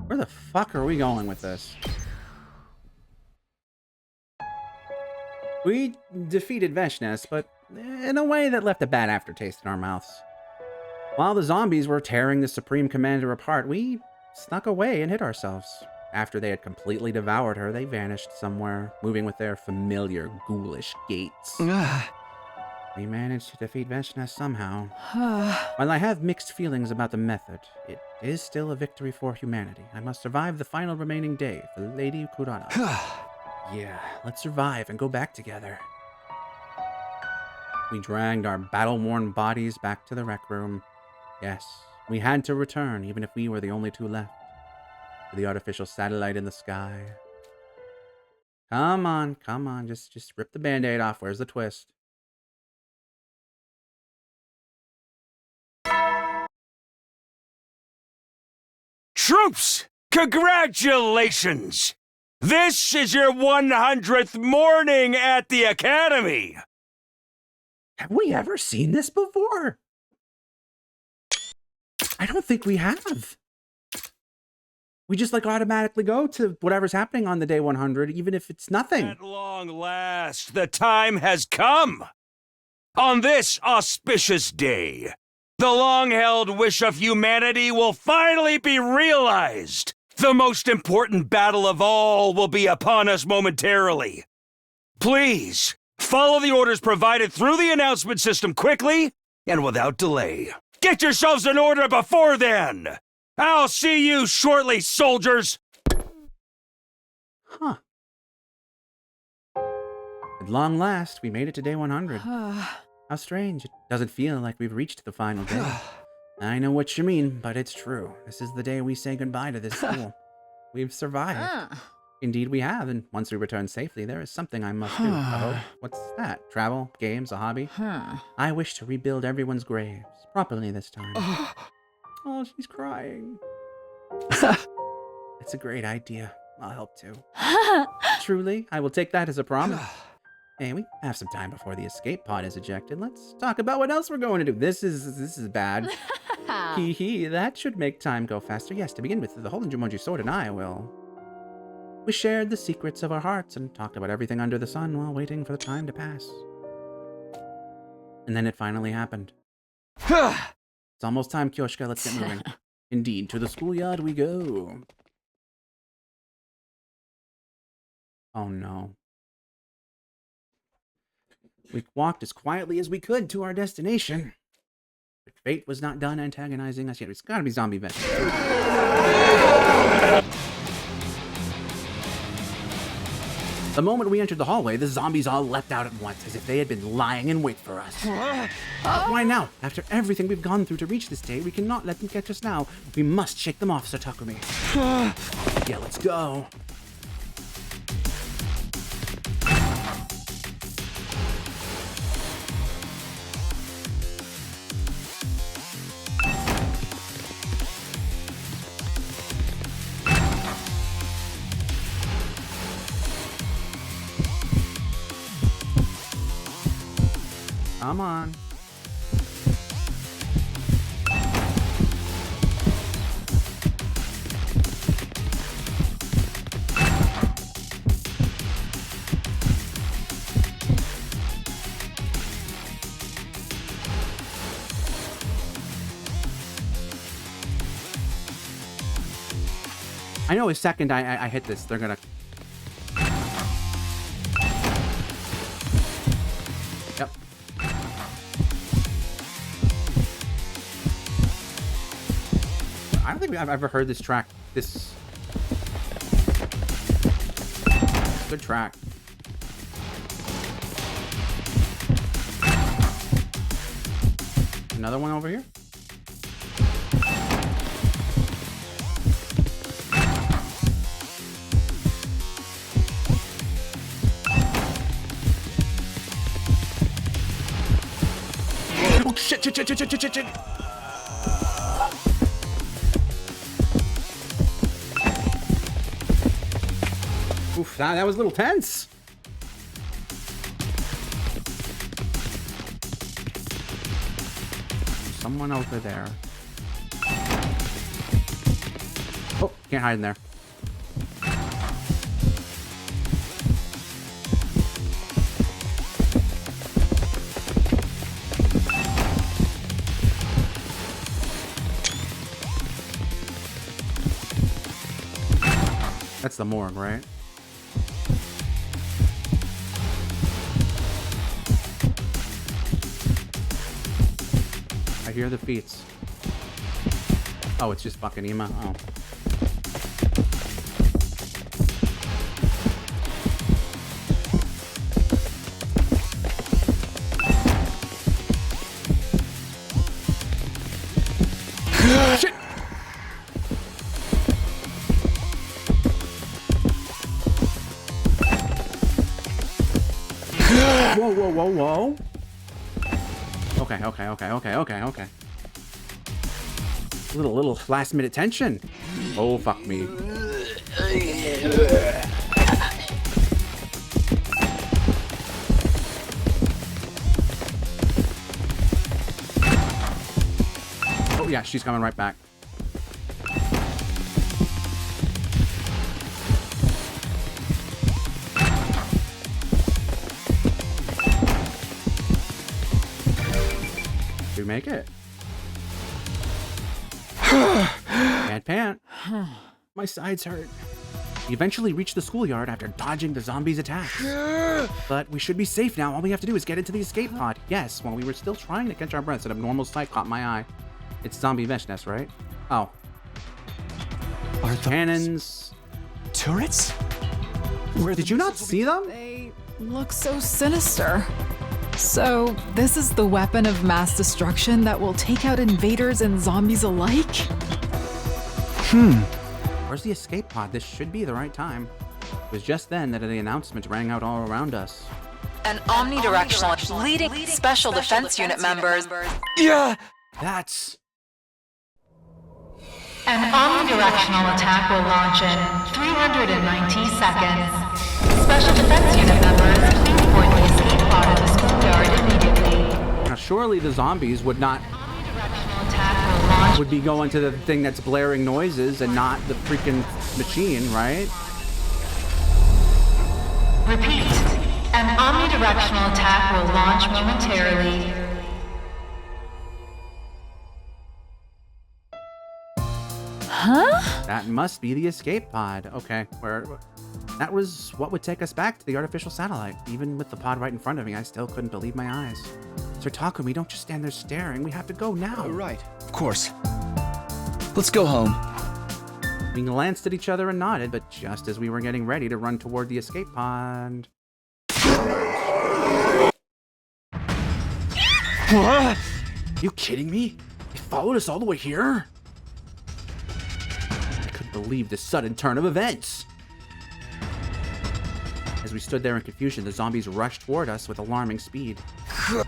Where the fuck are we going with this? We defeated Veshnes, but in a way that left a bad aftertaste in our mouths. While the zombies were tearing the Supreme Commander apart, we snuck away and hid ourselves. After they had completely devoured her, they vanished somewhere, moving with their familiar ghoulish gaits. We managed to defeat Veshna somehow. While I have mixed feelings about the method, it is still a victory for humanity. I must survive the final remaining day for Lady Kurana. Yeah, let's survive and go back together. We dragged our battle-worn bodies back to the rec room. Yes, we had to return, even if we were the only two left, to the artificial satellite in the sky. Come on, just rip the band-aid off. Where's the twist? Troops, congratulations! This is your 100th morning at the Academy! Have we ever seen this before? I don't think we have. We just like automatically go to whatever's happening on the day 100, even if it's nothing. At long last, the time has come. On this auspicious day, the long-held wish of humanity will finally be realized. The most important battle of all will be upon us momentarily. Please, follow the orders provided through the announcement system quickly and without delay. Get yourselves in order before then! I'll see you shortly, soldiers! Huh. At long last, we made it to day 100. How strange. It doesn't feel like we've reached the final day. I know what you mean, but it's true. This is the day we say goodbye to this school. We've survived. Indeed we have, and once we return safely, there is something I must do. Oh, what's that? Travel? Games? A hobby? I wish to rebuild everyone's graves, properly this time. Oh, she's crying. It's a great idea. I'll help too. Truly, I will take that as a promise. Hey, we have some time before the escape pod is ejected. Let's talk about what else we're going to do. This is bad. Hee hee, that should make time go faster. Yes, to begin with, the Holy Jumonji Sword and I will... We shared the secrets of our hearts and talked about everything under the sun while waiting for the time to pass. And then it finally happened. It's almost time, Kyoshka. Let's get moving. Indeed, to the schoolyard we go. Oh no. We walked as quietly as we could to our destination. But fate was not done antagonizing us yet. It's gotta be zombie vet. The moment we entered the hallway, the zombies all leapt out at once, as if they had been lying in wait for us. Why now? After everything we've gone through to reach this day, we cannot let them catch us now. We must shake them off, Sir Takumi. Yeah, let's go. Come on. I know a second I hit this, they're gonna... Yep. I don't think I've ever heard this track. This... Good track. Another one over here? Oh shit, shit. Oof, that was a little tense. Someone over there. Oh, can't hide in there. That's the morgue, right? I hear the feats. Oh, it's just fucking Ema. Oh. Shit! Whoa, whoa, whoa, whoa. Okay. Little last minute tension. Oh, fuck me. Oh yeah, she's coming right back. Did we make it? Bad pant. My sides hurt. We eventually reached the schoolyard after dodging the zombies' attacks. But we should be safe now. All we have to do is get into the escape pod. Yes, while we were still trying to catch our breaths, an abnormal sight caught my eye. It's zombie mesh nest, right? Oh. Are the Cannons. turrets? Did you not see them? They look so sinister. So, this is the weapon of mass destruction that will take out invaders and zombies alike? Where's the escape pod? This should be the right time. It was just then that the announcement rang out all around us. An omnidirectional leading special defense unit members. Yeah! That's... An omnidirectional attack will launch in 390 seconds. Special defense unit members, please board the escape pod at the schoolyard immediately. Now, surely the zombies would not... Omnidirectional attack will launch. would be going to the thing that's blaring noises and not the freaking machine, right? Repeat. An omnidirectional attack will launch momentarily. Huh? That must be the escape pod. Okay, that was what would take us back to the artificial satellite. Even with the pod right in front of me, I still couldn't believe my eyes. Sir Takumi, don't just stand there staring. We have to go now. Right. Of course. Let's go home. We glanced at each other and nodded, but just as we were getting ready to run toward the escape pod... What? You kidding me? They followed us all the way here? I couldn't believe this sudden turn of events. As we stood there in confusion, the zombies rushed toward us with alarming speed. The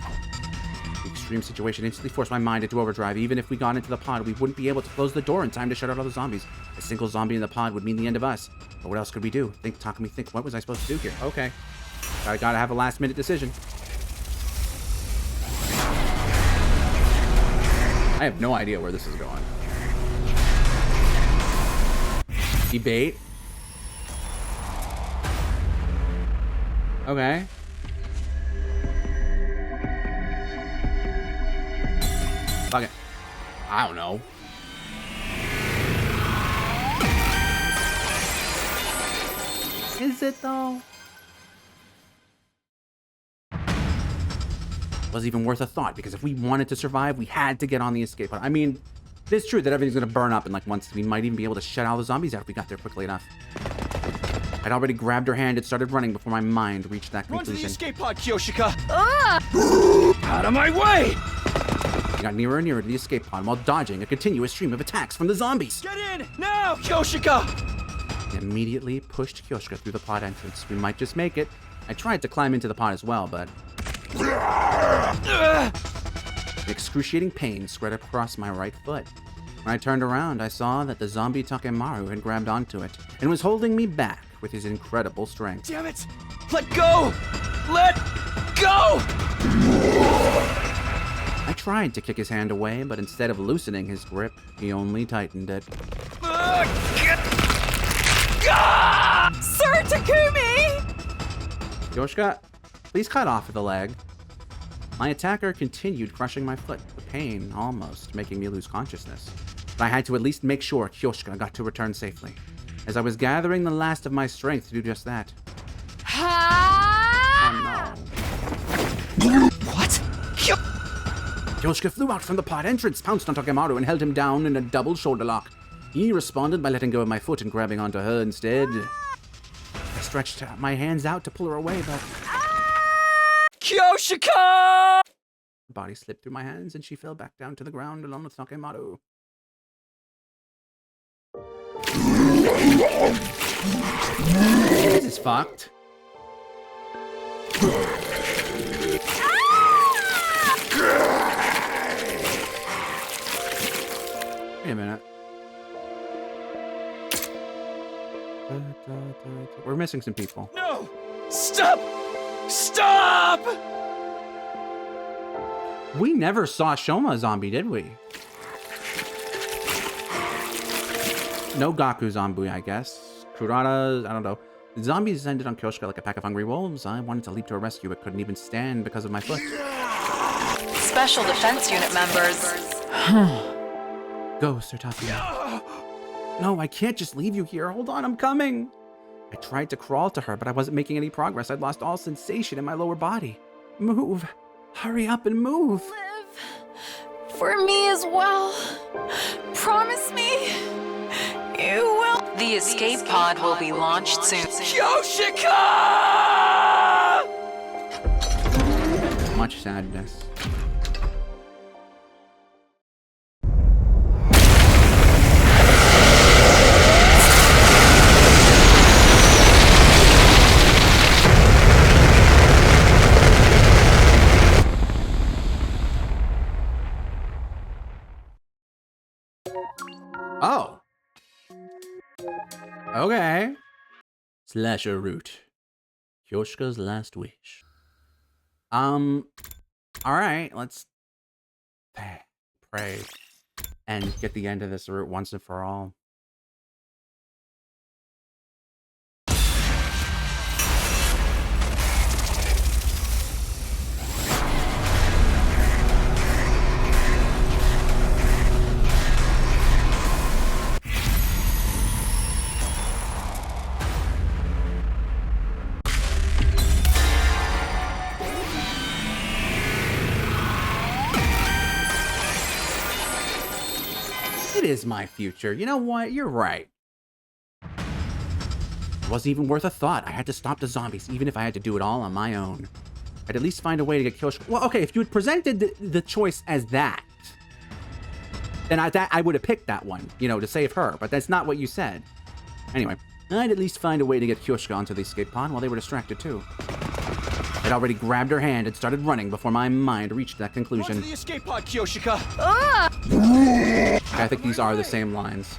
extreme situation instantly forced my mind into overdrive. Even if we got into the pod, we wouldn't be able to close the door in time to shut out all the zombies. A single zombie in the pod would mean the end of us. But what else could we do? Think, Takumi, think. What was I supposed to do here? Okay. Gotta have a last-minute decision. I have no idea where this is going. Debate. Okay. Fuck it. I don't know. Is it though? Was even worth a thought, because if we wanted to survive, we had to get on the escape pod. I mean, it's true that everything's gonna burn up in like once. We might even be able to shut all the zombies out if we got there quickly enough. I'd already grabbed her hand and started running before my mind reached that Run to the conclusion. escape pod, Kyoshika! Out of my way! We got nearer and nearer to the escape pod while dodging a continuous stream of attacks from the zombies. Get in! Now, Kyoshika! I immediately pushed Kyoshika through the pod entrance. We might just make it. I tried to climb into the pod as well, but... excruciating pain spread across my right foot. When I turned around, I saw that the zombie takemaru had grabbed onto it and was holding me back with his incredible strength. Damn it! Let go! Let go! I tried to kick his hand away, but instead of loosening his grip, he only tightened it. Sir Takumi! Yoshika, please cut off the leg. My attacker continued crushing my foot, the pain almost making me lose consciousness. But I had to at least make sure Kyoshika got to return safely. as I was gathering the last of my strength to do just that. Ha! Oh no. What? Kyoshka flew out from the pod entrance, pounced on Takemaru, and held him down in a double shoulder lock. He responded by letting go of my foot and grabbing onto her instead. I stretched my hands out to pull her away, but Kyoshika! her body slipped through my hands and she fell back down to the ground along with Takemaru. This is fucked. Wait a minute. We're missing some people. No! Stop! Stop! We never saw Shoma zombie, did we? No Gaku zombie, I guess. Kurata, I don't know. The zombies descended on Kyoshika like a pack of hungry wolves. I wanted to leap to her rescue, but couldn't even stand because of my foot. Special Defense Unit members. Go, Sir Takumi. No, I can't just leave you here. Hold on, I'm coming. I tried to crawl to her, but I wasn't making any progress. I'd lost all sensation in my lower body. Move. Hurry up and move. Live for me as well. Promise me you will. The escape pod will be launched soon. Kyoshika! Much sadness. Oh. Okay. Slasher route. Kyoshika's last wish. Alright, let's pray and get the end of this route once and for all. It is my future. You know what? You're right. It wasn't even worth a thought. I had to stop the zombies, even if I had to do it all on my own. I'd at least find a way to get Kyoshika. Well, okay, if you had presented the choice as that, then I would have picked that one, you know, to save her. But that's not what you said. Anyway, I'd at least find a way to get Kyoshika onto the escape pod while they were distracted too. I'd already grabbed her hand and started running before my mind reached that conclusion. Onto the escape pod, Kyoshika! I think these are the same lines.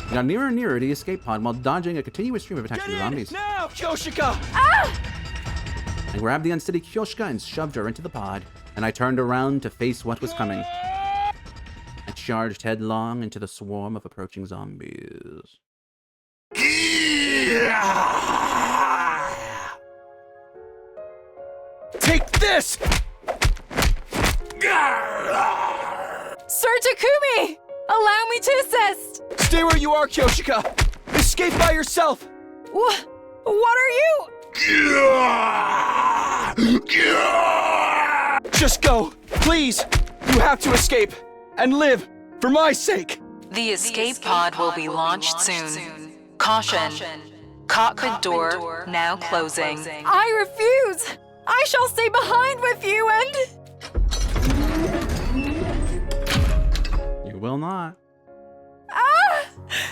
We got nearer and nearer to the escape pod while dodging a continuous stream of attacks from zombies. Now, Kyoshika! I grabbed the unsteady Kyoshika and shoved her into the pod, and I turned around to face what was coming. I charged headlong into the swarm of approaching zombies. Take this! Sir Takumi! Allow me to assist! Stay where you are, Kyoshika! Escape by yourself! What are you? Just go! Please! You have to escape! And live! For my sake! The escape pod will be launched soon. Caution. Cockpit door now closing. I refuse! I shall stay behind with you and... You will not. Ah!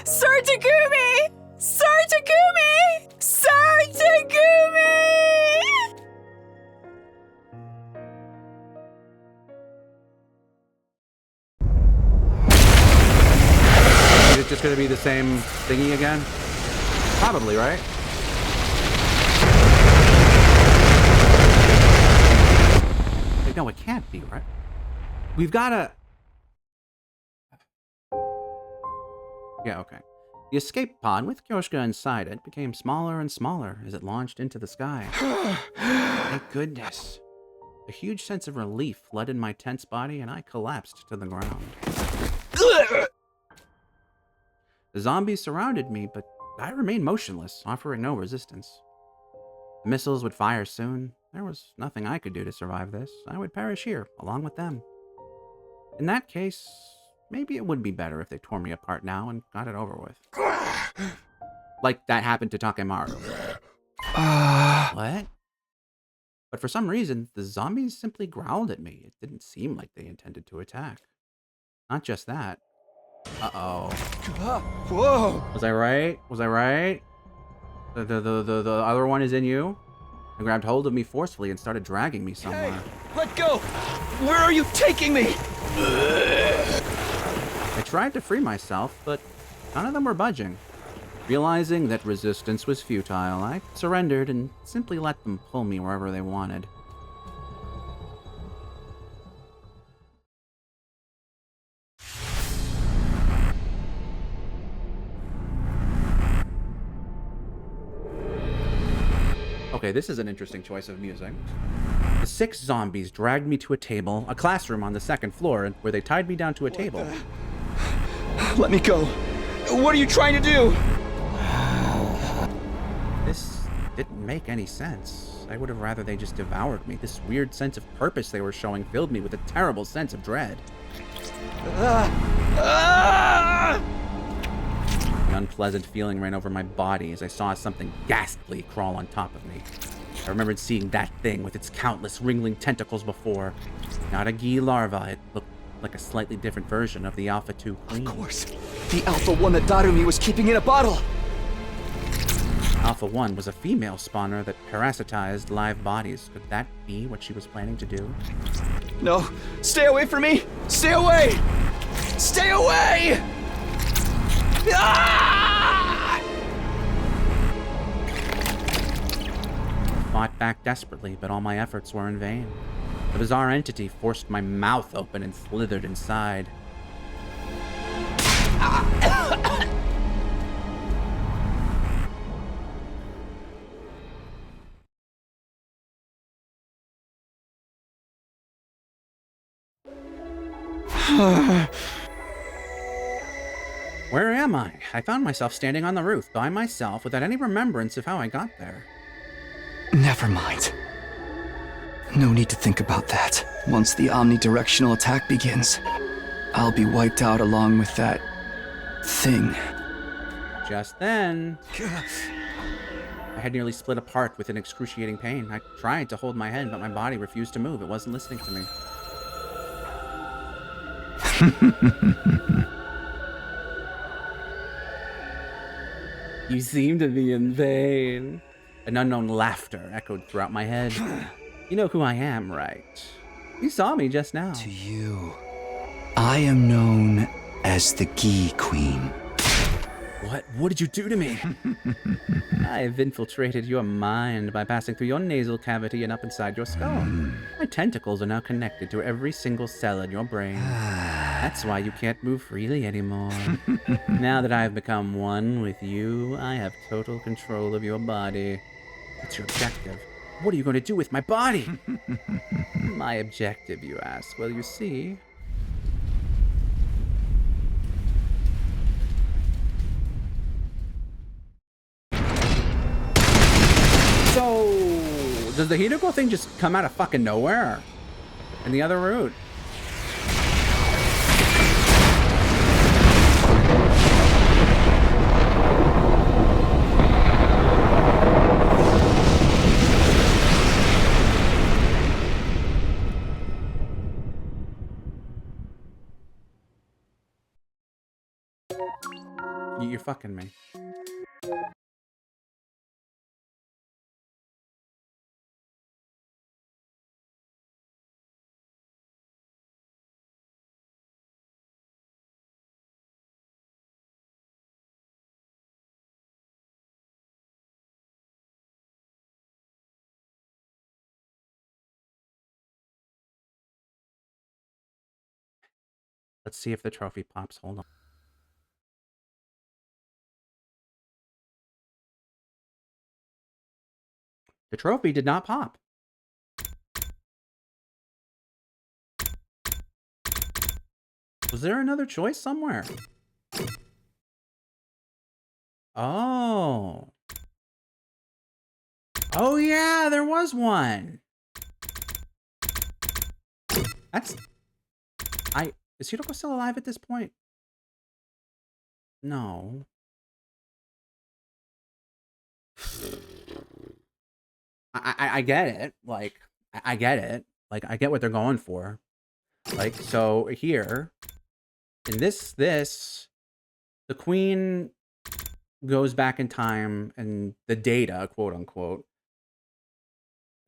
Sir Takumi! Sir Takumi! Sir Takumi! Is it just gonna be the same thingy again? Probably, right? Wait, no, it can't be, right? We've gotta... Yeah, okay. The escape pod with Kyoshika inside it became smaller and smaller as it launched into the sky. Thank goodness. A huge sense of relief flooded my tense body and I collapsed to the ground. The zombies surrounded me, but I remained motionless, offering no resistance. The missiles would fire soon. There was nothing I could do to survive this. I would perish here, along with them. In that case, maybe it would be better if they tore me apart now and got it over with. Like that happened to Takemaru. What? But for some reason, the zombies simply growled at me. It didn't seem like they intended to attack. Not just that. Uh-oh. Whoa! Was I right? Was I right? The other one is in you? They grabbed hold of me forcefully and started dragging me somewhere. Hey, let go! Where are you taking me? I tried to free myself, but none of them were budging. Realizing that resistance was futile, I surrendered and simply let them pull me wherever they wanted. Okay, this is an interesting choice of music. The 6 zombies dragged me to a table, a classroom on the 2nd floor, where they tied me down to a table. Let me go. What are you trying to do? This didn't make any sense. I would have rather they just devoured me. This weird sense of purpose they were showing filled me with a terrible sense of dread. An unpleasant feeling ran over my body as I saw something ghastly crawl on top of me. I remembered seeing that thing with its countless wriggling tentacles before. Not a Gi larva, it looked like a slightly different version of the Alpha 2 Queen. Of course. The Alpha 1 that Darumi was keeping in a bottle! Alpha 1 was a female spawner that parasitized live bodies. Could that be what she was planning to do? No! Stay away from me! Stay away! Stay away! Ah! I fought back desperately, but all my efforts were in vain. The bizarre entity forced my mouth open and slithered inside. Where am I? I found myself standing on the roof by myself without any remembrance of how I got there. Never mind. No need to think about that. Once the omnidirectional attack begins, I'll be wiped out along with that thing. Just then, I had nearly split apart with an excruciating pain. I tried to hold my head, but my body refused to move. It wasn't listening to me. You seem to be in pain. An unknown laughter echoed throughout my head. You know who I am, right? You saw me just now. To you, I am known as the Gi Queen. What did you do to me? I have infiltrated your mind by passing through your nasal cavity and up inside your skull. My tentacles are now connected to every single cell in your brain. That's why you can't move freely anymore. Now that I have become one with you, I have total control of your body. What's your objective? What are you going to do with my body? My objective, you ask? Well, you see... So, does the Hideko thing just come out of fucking nowhere? In the other route? You're fucking me. Let's see if the trophy pops. Hold on. The trophy did not pop. Was there another choice somewhere? Oh. Oh, yeah, there was one. That's... Is Hiroko still alive at this point? No. I get it. Like, I get it. Like, I get what they're going for. Like, so here, in this, the queen goes back in time and the data, quote unquote,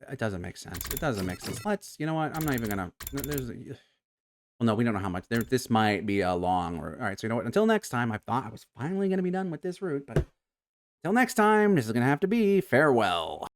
it doesn't make sense. It doesn't make sense. Let's, you know what? I'm not even gonna, well, no, we don't know how much. This might be a long, all right, so you know what? Until next time, I thought I was finally gonna be done with this route, but until next time, this is gonna have to be farewell.